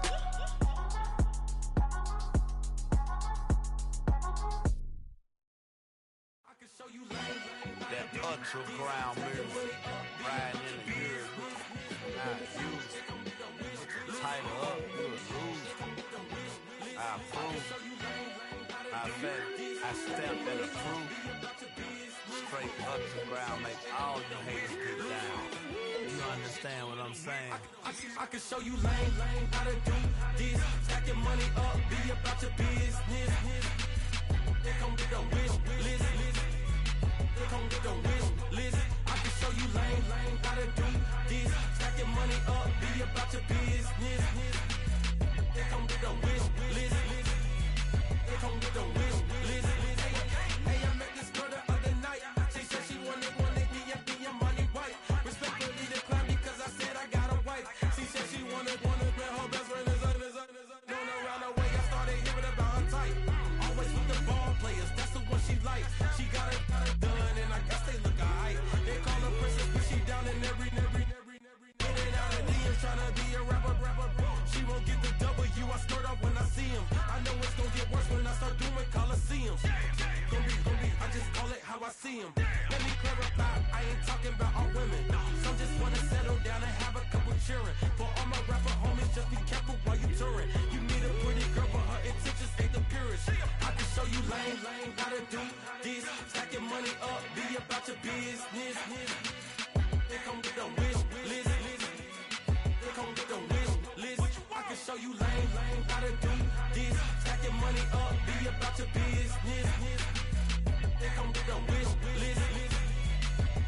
That underground music, riding in the years, not used. Title up, you'll lose. I approve. I bet, I step and approve. Straight underground, make all you haters get down. You understand what I'm saying? I can show you lame, how to do this. Stack your money up, be about your business. They come with a wish list. They come with a wish list. I can show you lame, how to do this. Stack your money up, be about your business. They come with a wish list. They come with a wish list. Hey, I met this girl the other night. She said she wanted me and be a money wife. Respectfully declined because I said I got a wife. She said she wanted her best friend is known around the way. I started hearing about her type. Always with the ball players, that's the one she likes. She got it done, and I guess they look alright. They call her princess, but she down in every. In and out of DMs, tryna be a rapper. She won't get the W, I skirt off when I see him. I know it's gonna get worse when I start doing Coliseums. Gonna be, I just call it how I see him. Let me clarify, I ain't talking about all women. Some just wanna settle down and have a couple cheering. For all my rapper homies, just be careful while you touring. You need a pretty girl, but her intentions ain't the purest. I can show you lame, how to do this. Stack your money up, be about your business. They come with a wish list. They come with a wish list. I can show you lame, how to do this. Stack your money up, be about your business. They come with a wish list.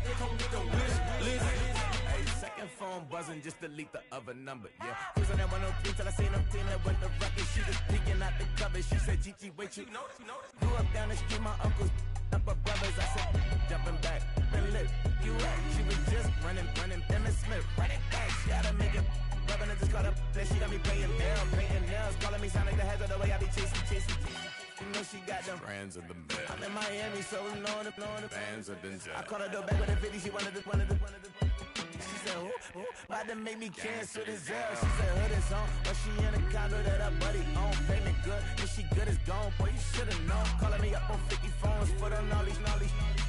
They come with a wish list. Hey, second phone buzzing, just delete the other number, yeah. Cruising at 103 till I seen them feeling with the record. She was peeking out the cover. She said, Gigi, wait, you grew up down the street, my uncles, upper brothers. I said, jumping back, been lit. You at? She was just running, Emmett Smith, running back. She had to make it. Rubbing it, just caught up. Then she got me paying nails, calling me sound like the heads of the way I be chasing. You know she got them Brands of the bed. I'm in Miami, so we know the Bands of Denzel. I caught her door back with a 50, she wanted the. She said, who? About to make me cancel this L. She said, hood is on, but she in a condo that her buddy own. Payment good, if she good is gone, boy, you should've known. Calling me up on 50 phones for the knowledge.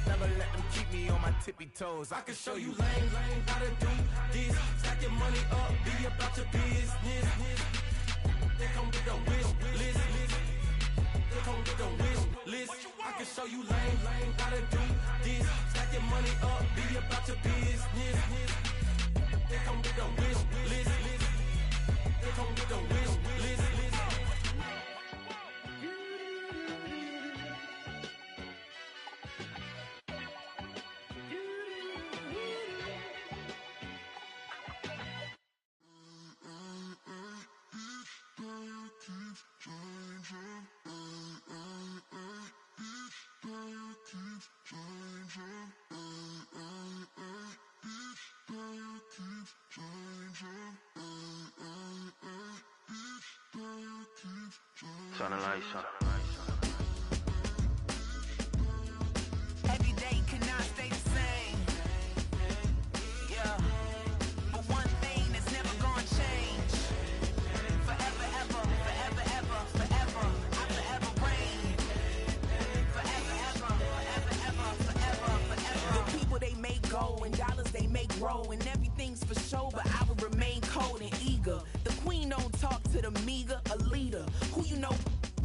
Never let them keep me on my tippy toes. I can show you lame, how to do this. Stack your money up, be about your business. They come with a wish list. They come with a wish list. I can show you lame, how to do this. Stack your money up, be about your business. They come with a wish list. come get the wish list. Turn the lights on. Every day cannot stay the same. Yeah. But one thing that's never gonna change. Forever, ever, forever, ever, forever. I forever reign. Forever, ever, forever, ever, forever, forever. The people they make go and dollars they make grow and everything's for show, but I will remain cold and eager. The queen don't talk to the meager, a leader. Who you know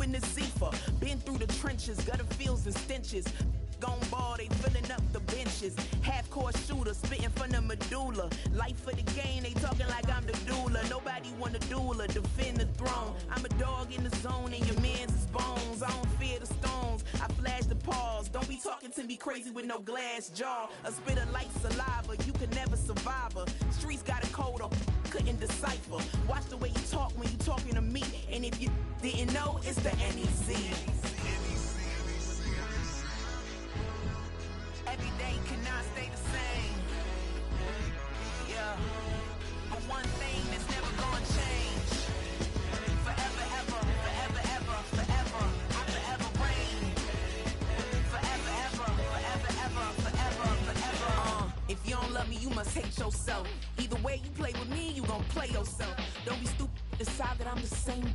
in the Zephyr? Been through the trenches, gutter fields and stenches. Gone ball, they filling up the benches. Half-court shooter, spitting from the medulla. Life for the game, they talking like I'm the doula. Nobody want a doula, defend the throne. I'm a dog in the zone and your man's is bones. I don't fear the stones, I flash the paws. Don't be talking to me crazy with no glass jaw. A spit of light saliva, you can never survive her. Streets got a code up, couldn't decipher. Watch the way you talk when you talking to me. And if you didn't know, it's the NEC. Every day cannot stay the same. Yeah. But one thing that's never gonna change. Forever, ever, forever, ever, forever. I forever reign. Forever, ever, forever, ever, forever, forever. If you don't love me, you must hate yourself. Either way you play with me, you gon' play yourself. Don't be stupid, decide that I'm the same.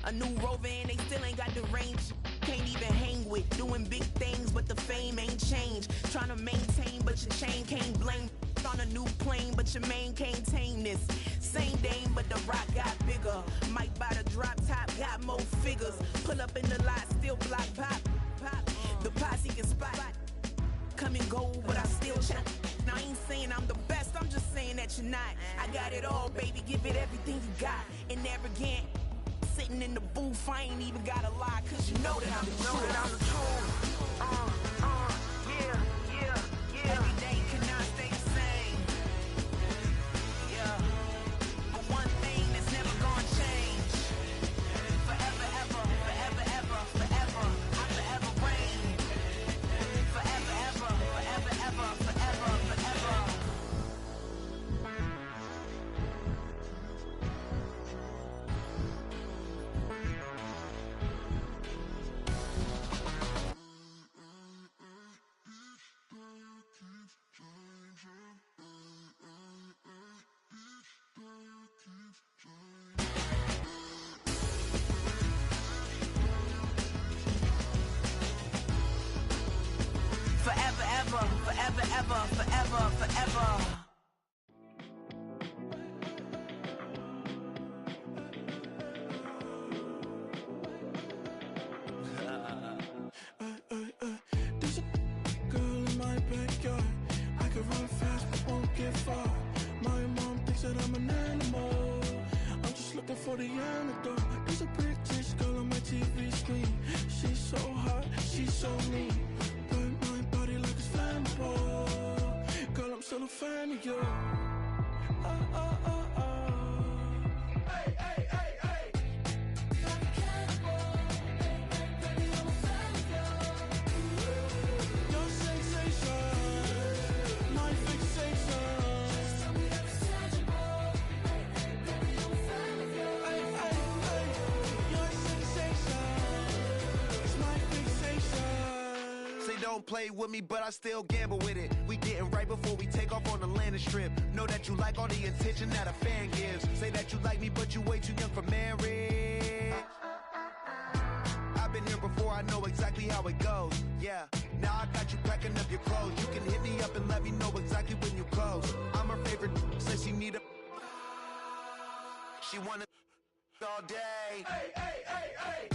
A new Rover and they still ain't got the range. Can't even hang with, doing big things, but the fame ain't changed. Trying to maintain, but your chain can't blame. On a new plane, but your main can't tame this. Same dame, but the rock got bigger. Might buy the drop top, got more figures. Pull up in the lot, still block pop. The posse can spot. Come and go, but I still chat. Now I ain't saying I'm the best, I'm just saying that you're not. I got it all, baby, give it everything you got. And never again. Sitting in the booth, I ain't even gotta lie, cause you know that I'm the truth. Yeah, yeah, yeah. Every day cannot stay the same. Yeah. But one thing that's never gonna change. Forever, ever, forever, ever, forever. I forever reign. Forever, ever, forever, ever, forever, forever. Forever, ever, forever, ever, forever, forever. There's a girl in my backyard. I can run fast but won't get far. My mom thinks that I'm an animal. I'm just looking for the antidote. There's a British girl on my TV screen. She's so hot, she's so mean. Burn my body like it's flammable. Girl, I'm still a fan of you. Hey, hey, hey, hey. Like a cannibal. Baby, I'm a fan of you. Your sensation, my fixation. Just tell me that it's tangible. Baby, I'm a fan of you. Hey, hey, hey. Your sensation is my fixation. Say don't play with me, but I still gamble with it. We getting right before we take off on the landing strip. Know that you like all the attention that a fan gives. Say that you like me, but you way too young for marriage. I've been here before, I know exactly how it goes. Yeah, now I got you packing up your clothes. You can hit me up and let me know exactly when you close. I'm her favorite, says she need a. She wanna all day. Hey, hey, hey, hey.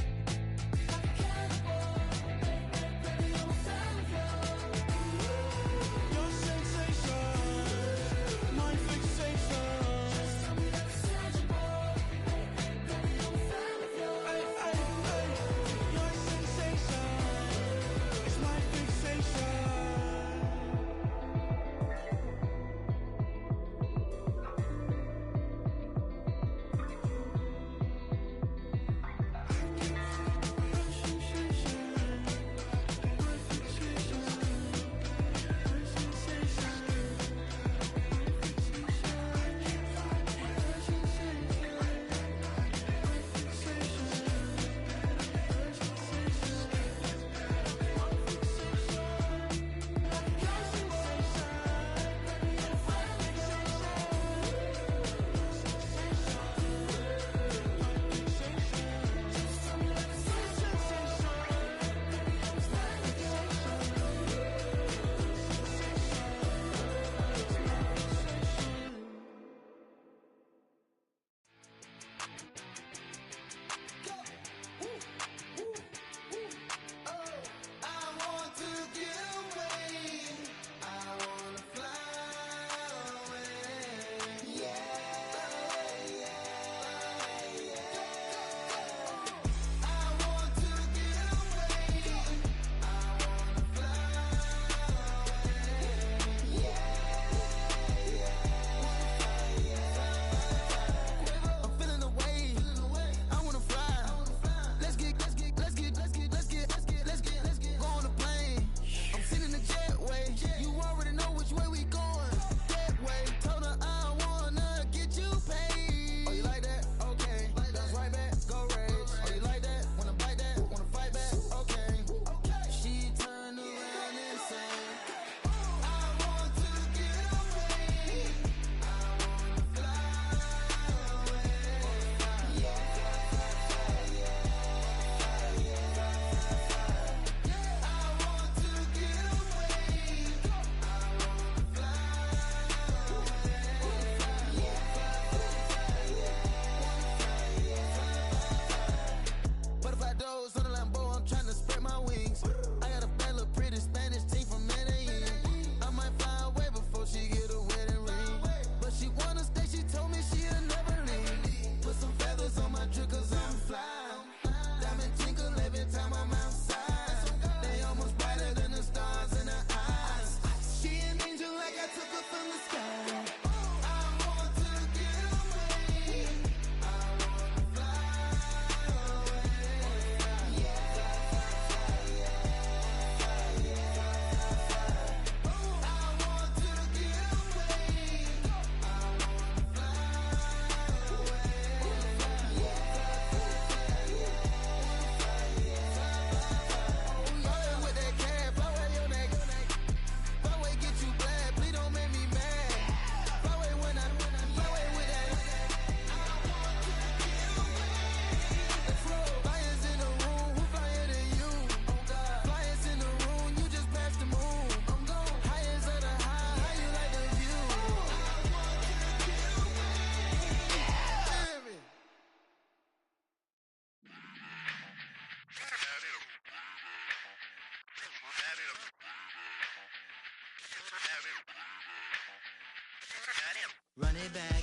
Run it back.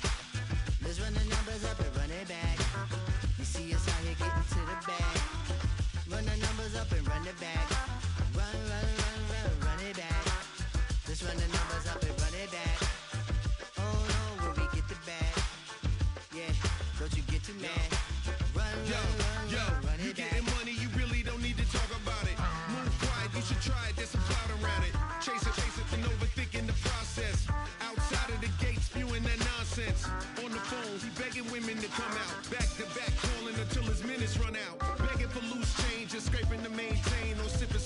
Let's run the numbers up and run it back. You see us out here getting to the bag. Run the numbers up and run it back. Run it back. Let's run the numbers up and run it back. Oh no, where we get the bag. Yeah, don't you get too mad. Run it back. You getting money, you really don't need to talk about it. Move quiet, you should try it, there's some cloud around it. Chase it, and overthinking the process. Outside of the gate, spewing that nonsense. On the phone, he begging women to come out. Back to back, calling until his minutes run out. Begging for loose change, just scraping to maintain. Or sipping,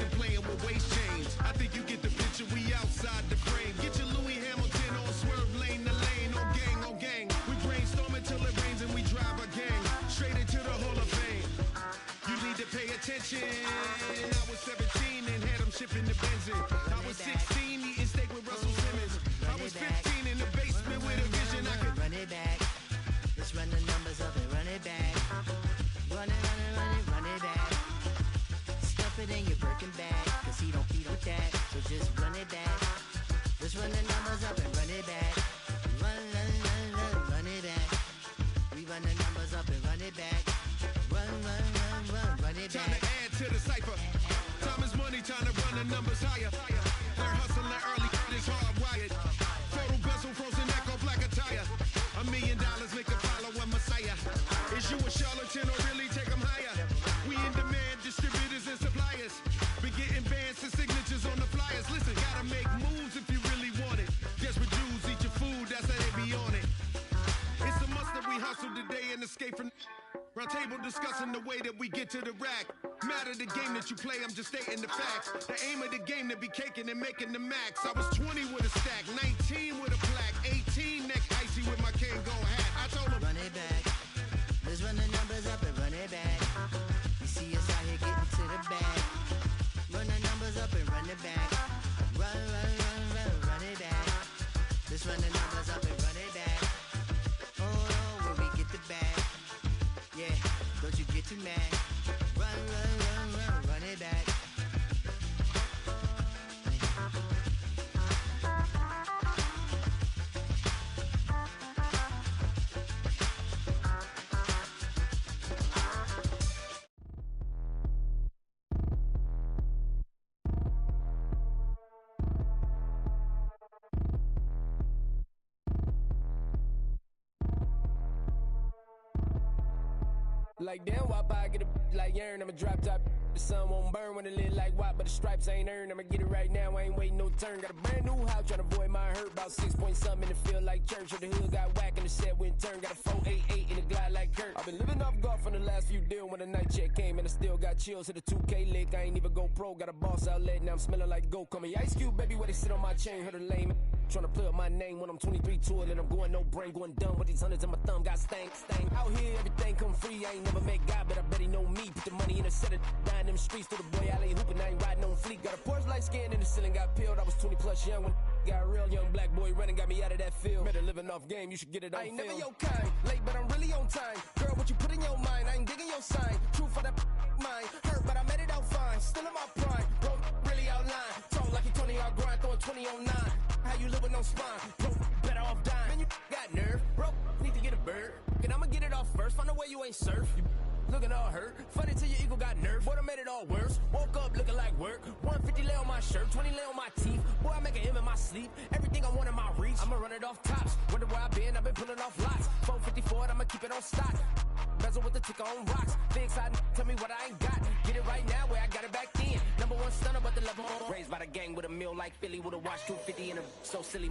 and playing with waist chains. I think you get the picture, we outside the frame. Get your Louis Hamilton on swerve lane to lane. On gang. We brainstorm until it rains and we drive a gang. Straight into the Hall of Fame. You need to pay attention. I was 17 and had them shipping the benzine. I was 16 eating steak with Russell Simmons. I was 15 in the basement with a vision. I could run it back. Let's run the numbers up and run it back. Run it back. Stuff it in your Birkin bag, cause he don't feed with that. So just run it back. Let's run the numbers up and run it back. Run it back. We run the numbers up and run it back. Run it back. Time to add to the cipher. Time is money, time to run the numbers higher. They're hustling early, it's hardwired. Photo bezel, frozen echo, black attire. $1 million make a follow a messiah. Is you a charlatan or really take them higher? We in demand, distributors and suppliers. Be getting bands and signatures on the flyers. Listen, gotta make moves if you really want it. Desperate Jews eat your food, that's how they be on it. It's a must that we hustle today and escape from round table discussing the way that we get to the rack. Matter the game that you play, I'm just stating the facts. The aim of the game to be caking and making the max. I was 20 with a stack, 19 with a plaque, 18 neck icy with my Kango hat. I told him, run it back. Let's run the numbers up and run it back. You see us out here getting to the bag. Run the numbers up and run it back. Run it back. Let's run the numbers up and run it back. Oh no, where we get the bag. Yeah, don't you get too mad. Run it back. Like damn, wop, I get a like urn. I'm a drop top. The sun won't burn when it lit like wop, but the stripes ain't earned. I'ma get it right now, I ain't waiting no turn. Got a brand new house, tryna avoid my hurt. About 6 point something in the field like church. Or the hood got whack and the set went turn. Got a 488 in the glide like Kurt. I've been living off golf on the last few deals. When the night check came and I still got chills. Hit a 2K lick, I ain't even go pro. Got a boss outlet, now I'm smelling like gold. Call me Ice Cube, baby, where they sit on my chain. Heard a lame tryna play up my name when I'm 23 to it. And I'm going no brain, going dumb with these hundreds in my thumb. Got stank. Out here, everything come free. I ain't never met God, but I bet he know me. Put the money in a set of down them streets to the boy alley hooping. I ain't riding on fleek. Got a Porsche light skin in the ceiling, got peeled. I was 20 plus young when got real. Young black boy running, got me out of that field. Better living off game, you should get it on film. I ain't never your kind, late but I'm really on time. Girl, what you put in your mind, I ain't digging your sign. True for that mind, hurt but I made it out fine. Still in my prime, bro, really outline. Talk like you 20 out grind, throwing 20 on 9. How you living on spine, bro, better off dying. Man, you got nerve, bro, need to get a bird. And I'ma get it off first, find a way you ain't surf. You looking all hurt, funny till your ego got nerve. Boy, I made it all worse, woke up looking like work. 150 lay on my shirt, 20 lay on my teeth. Boy, I make an M in my sleep, everything I want in my reach. I'ma run it off tops, wonder where I've been pulling off lots. 454, I'ma keep it on stock. Bezel with the ticker on rocks. Big side, tell me what I ain't got. Get it right now where I got it back then. Number one stunner, but the level on. Raised by the gang with a meal like Philly with a watch 250 and a so silly.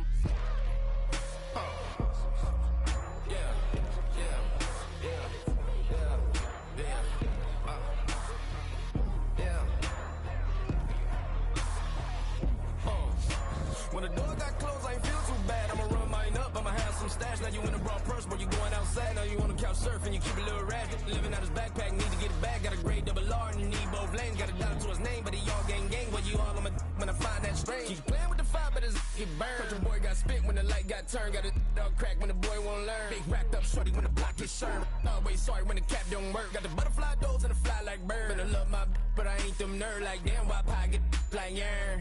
When the door got closed, I ain't feel too bad. I'ma run mine up, I'ma have some stash. Now you in a broad purse, but you going outside. Now you on the couch surfing, you keep a little rash. Living out his backpack, need to get it back. Got a grade double R and you need both lanes. Got a dollar to his name, but he all gang. What you all on my when I find that strange. Keep playing with the fire, but his get burned. But your boy got spit when the light got turned. Got a dog crack when the boy won't learn. Big racked up shorty when the block gets served. Always sorry when the cap don't work. Got the butterfly doors and the fly like bird. Better love my but I ain't them nerd like damn. Why pie get like yeah.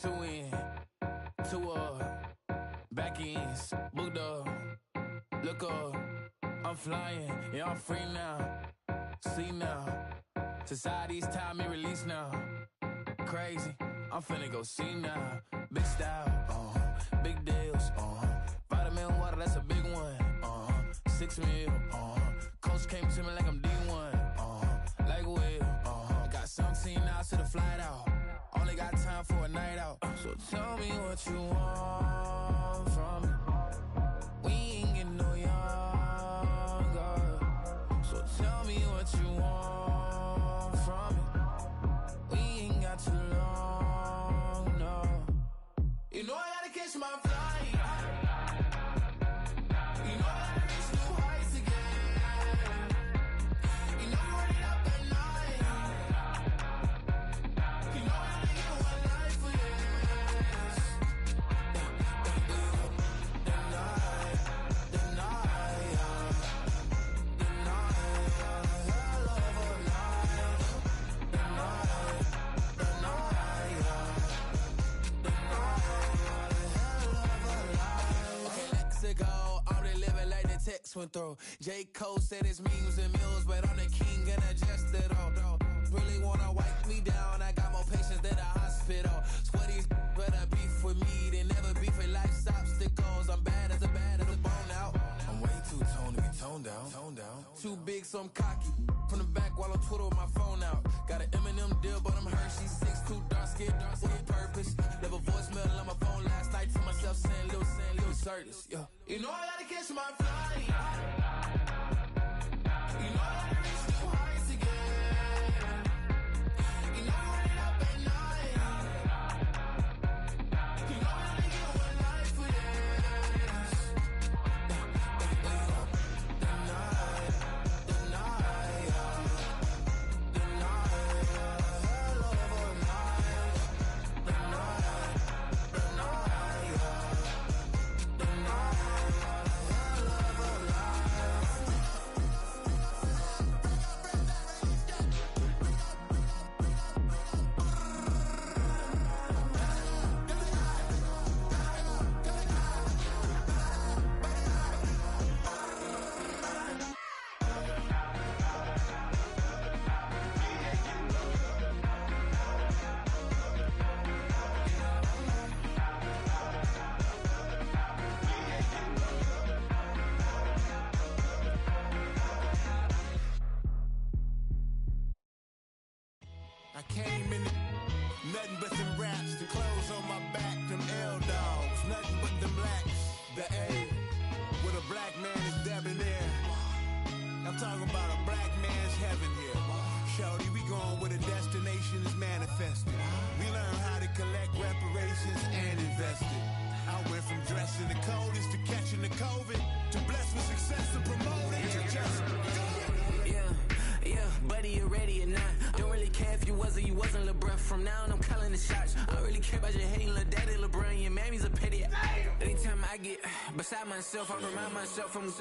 Two in, two back ends, booked up, look up, I'm flying, yeah, I'm free now, see now, society's time me release now, crazy, I'm finna go see now, big style, big deals, vitamin water, that's a big one, 6 mil, coach came to me like I'm D1, like Will, got 17 hours to the flight out. Only got time for a night out. So tell me what you want from me. We ain't getting no younger. So tell me what you want from me. We ain't got too long, no. You know I gotta catch my flight. You know I gotta reach new heights again. You know you running up at night. You know I only get one life for this. The night, hell of a night. The night. Okay, let's go. I'm really living like the text went through. J. Cole said it's memes and mills, but I'm the king and adjust it all. Really wanna wipe me down. I got more patience than a hospital. Sweaty's better beef with me than never beef with life's obstacles. I'm bad as a bone out. I'm way too toned to be toned down. Too big, so I'm cocky. From the back while I'm Twitter with my phone out. Got an Eminem deal, but I'm Hershey. 6'2", dark skin, with a purpose. Left a voicemail on my phone last night to myself saying little Curtis. Yeah. You know I gotta catch my flight. You know I gotta reach new heights again. You know I'm running up at night. You know I only get one life for this. The night, hell of a night. The night, hell of a life. I came in nothing but them raps, the clothes on my back, them L-dogs, nothing but them blacks. The A, with a black man is debonair. I'm talking about a black man's heaven here. Shorty, we going where the destination is manifested. We learn how to collect reparations and invest it. I went from dressing the coldest to catching the COVID, to blessed with success and promoting to just Yeah, buddy, you ready or not? Don't really care if you was or you wasn't LeBron. From now on, I'm calling the shots. I don't really care about your hating little daddy LeBron. Your mammy's a pity. Anytime I get beside myself, I remind myself from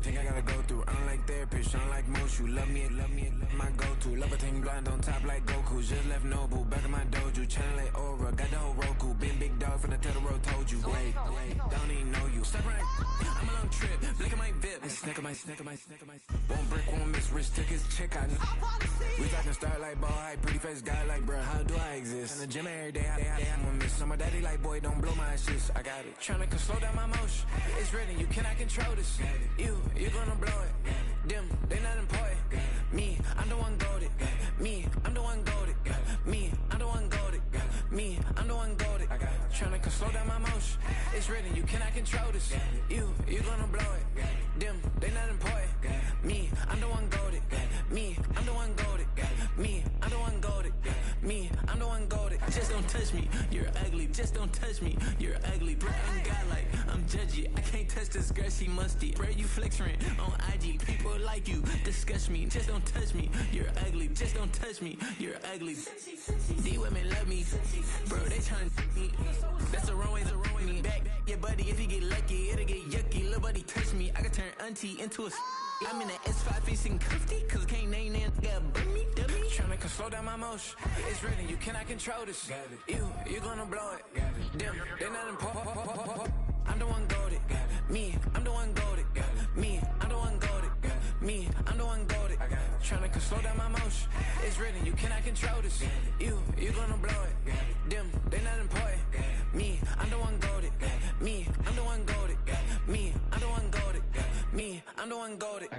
Think I gotta go through. I don't like therapist, I don't like most. You love me, my go-to. Love a thing blind on top like Goku. Just left Noble, back in my dojo. Channel like Aura, got the whole Roku. Been big dog from the Tether Road, told you. Wait, don't even know you. Step right, I'm a long trip. Blick at my VIP. Snack my. One brick, one miss, rich tickets, check out. We talking starlight ball, high, pretty face guy like, bruh, how do I exist? In the gym every day, I'm a miss. So my daddy like, boy, don't blow my shit. I got it. Tryna slow down my motion. It's written, you cannot control this. You're gonna blow it. Them, they not important. Me, I'm the one goaded. Me, I'm the one goaded. Me, this. You gonna blow it. Them, they not important. Me, I'm the one goated. Me, I'm the one goated. Me, I'm the one goated. Me, I'm the one goated. Just don't touch me, you're ugly. Just don't touch me, you're ugly. Bro, I'm godlike, I'm judgy. I can't touch this girl, she musty. Bro, you flexing on IG. People like you, disgust me. Just don't touch me, you're ugly. Just don't touch me, you're ugly. These women love me, bro, they tryna me. That's the wrong way, me back. Yeah, buddy, if you get lucky, it'll get yucky. Little buddy touch me, I can turn auntie into a I'm in an S5 facing cuffy, cause I can't name that guy dummy. Tryna slow down my motion. It's written, you cannot control this. You gonna blow it. Them, they not important. I'm the one goated. Me, I'm the one goated. Me, I'm the one goated. Me, I'm the one goated. Tryna slow down my motion. It's written, you cannot control this. You gonna blow it. Them, they not important. Me, I'm the one goated. Me, I'm the one goated. Me, I'm the one goated. Me, I'm the one goated.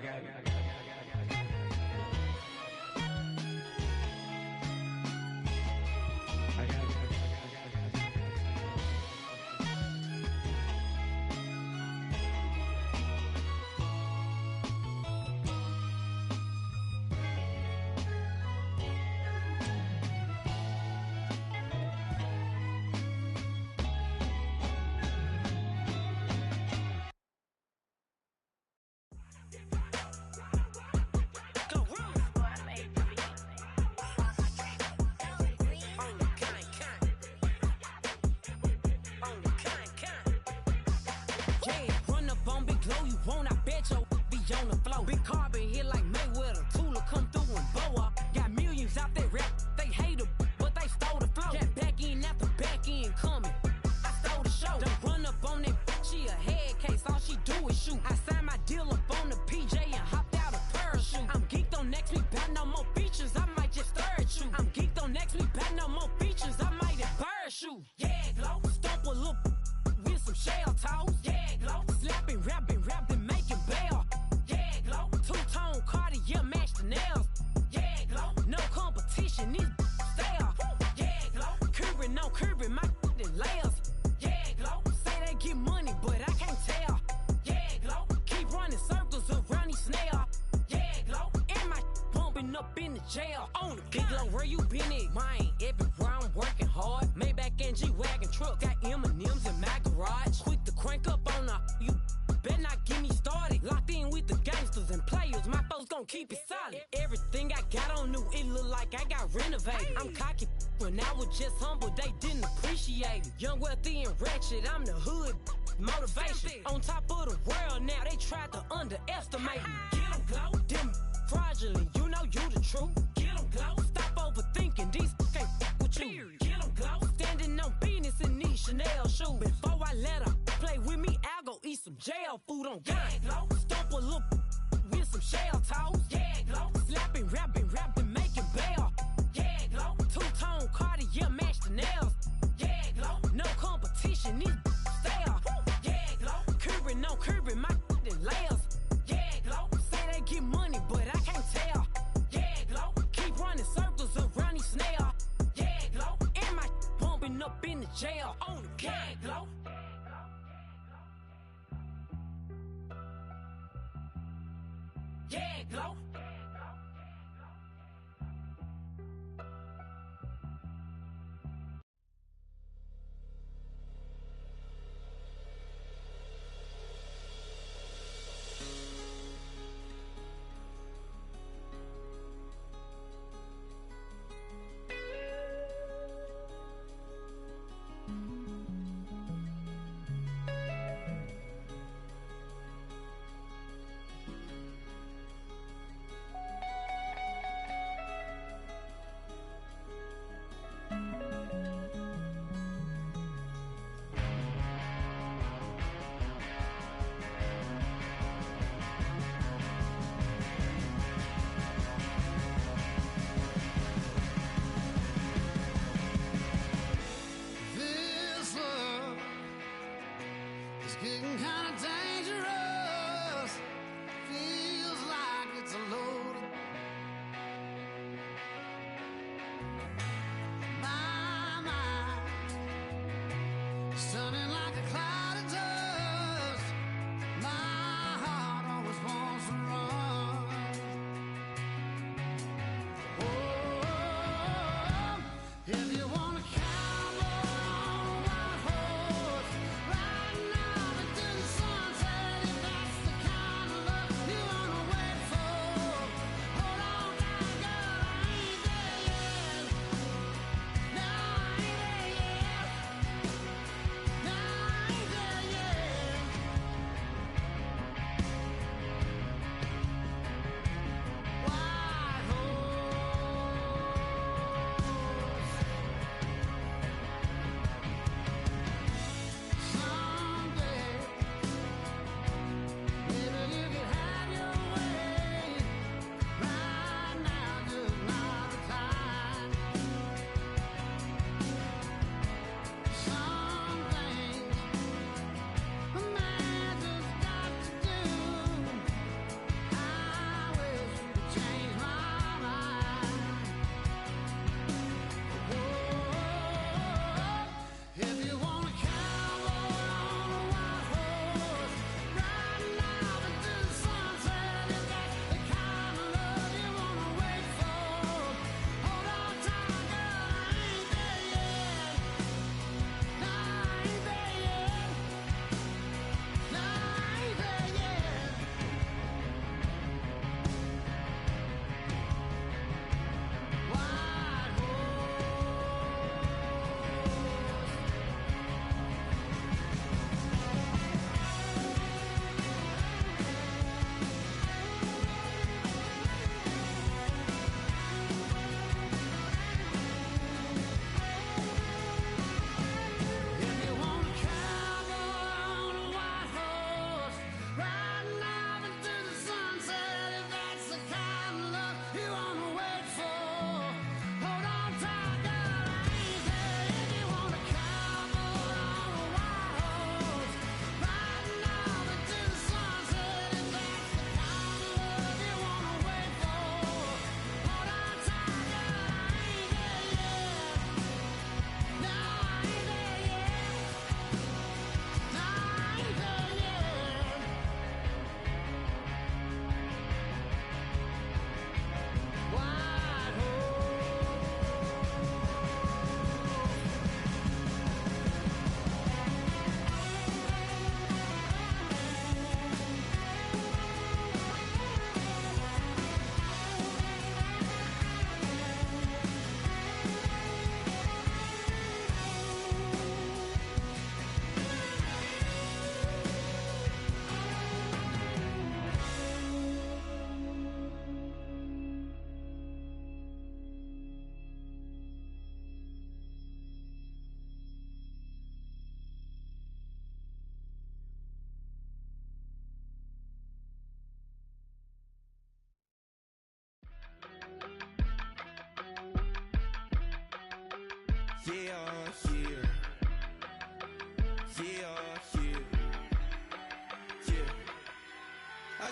Big carbon hit like Mayweather. Tula come through and blow up. Got millions out there rap. They hate her, but they stole the flow. Got back in after back in coming. I stole the show. Don't run up on that. She a head case. All she do is shoot. I signed my deal up on the PJ and hopped out a parachute. I'm geeked on next week. Got no more features. I might just stare at you. I'm geeked on next week. Got no more features. I might embarrass you. Yeah, glow. Stomp a little with some shell toes. Yeah, glow. Slapping, rapping, making bail. Two-tone Cartier match the nails. Yeah, glow. No competition, these stale. Yeah, glow. Curbing, no curbing, my layers. Yeah, glow. Say they get money, but I can't tell. Yeah, glow. Keep running circles around these snail. Yeah, glow. And my bumping up in the jail. On the big glow, where you been at? Mine, everywhere I'm working hard. Maybach and G-Wagon truck. Got M&M's in my garage. Quick to crank up on her. You better not get me started. Locked in with the gangsters and players. My folks gon' keep it solid. Everything I got on new, it look like I got renovated. I'm cocky when I was just humble, they didn't appreciate it. Young, wealthy, and ratchet, I'm the hood motivation. On top of the world now, they tried to underestimate me. Get 'em, glow. Them fraudulent, you know you the truth. Get 'em, glow. Stop overthinking, these can't with you. Get 'em, glow. Standing on business in these Chanel shoes. Before I let her play with me, I'll go eat some jail food on God. Yeah, stomp a little with some shell toes. Yeah, glow. Slapping, rapping, making bail. Yeah, glow. Two-tone Cartier match the nails. Yeah, glow. No competition, these stale. Yeah, glow. Curbing, no curbing, my layers. Yeah, glow. Say they get money, but I can't tell. Yeah, glow. Keep running circles around these snail. Yeah, glow. And my bumping up in the jail. On the yeah, glow. Yeah, glow.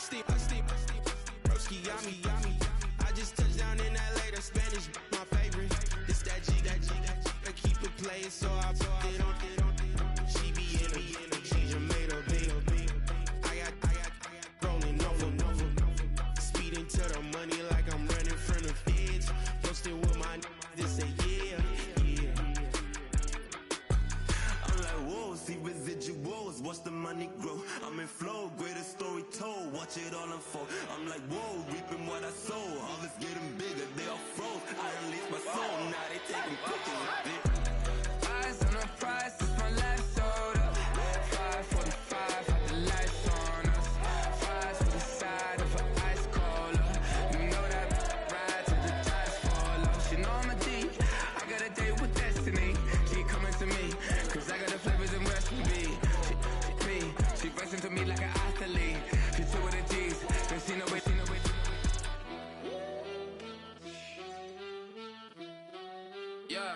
steam. Broski got me. I just touched down in LA, the Spanish, my favorite. This that G. I keep it playing, so I put it on. She be in it, she just made a big. I got rolling over. Speeding to the money like I'm running from the feds. Posted with my this say yeah. I'm like, whoa, see residuals, watch the money grow. I'm in flow, greatest story told, watch it all unfold. I'm like, whoa, reaping what I sow. Harvest getting bigger, they all froze. I release my soul, now they taking pictures of it. Eyes on the prize, it's my last order. 5:45, had the lights on us. Fries for the side of an ice cola. You know that ride till the tires fall off. She know I'm a D, I got a date with destiny. She coming to me, cause I got the flavors and recipe. She racing to me like an athlete. She two with the G's, then she know it. Yeah.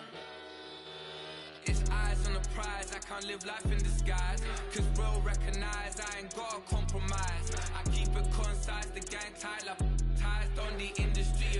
It's eyes on the prize, I can't live life in disguise. Cause bro recognize I ain't gotta compromise. I keep it concise, the gang tight like ties on the industry.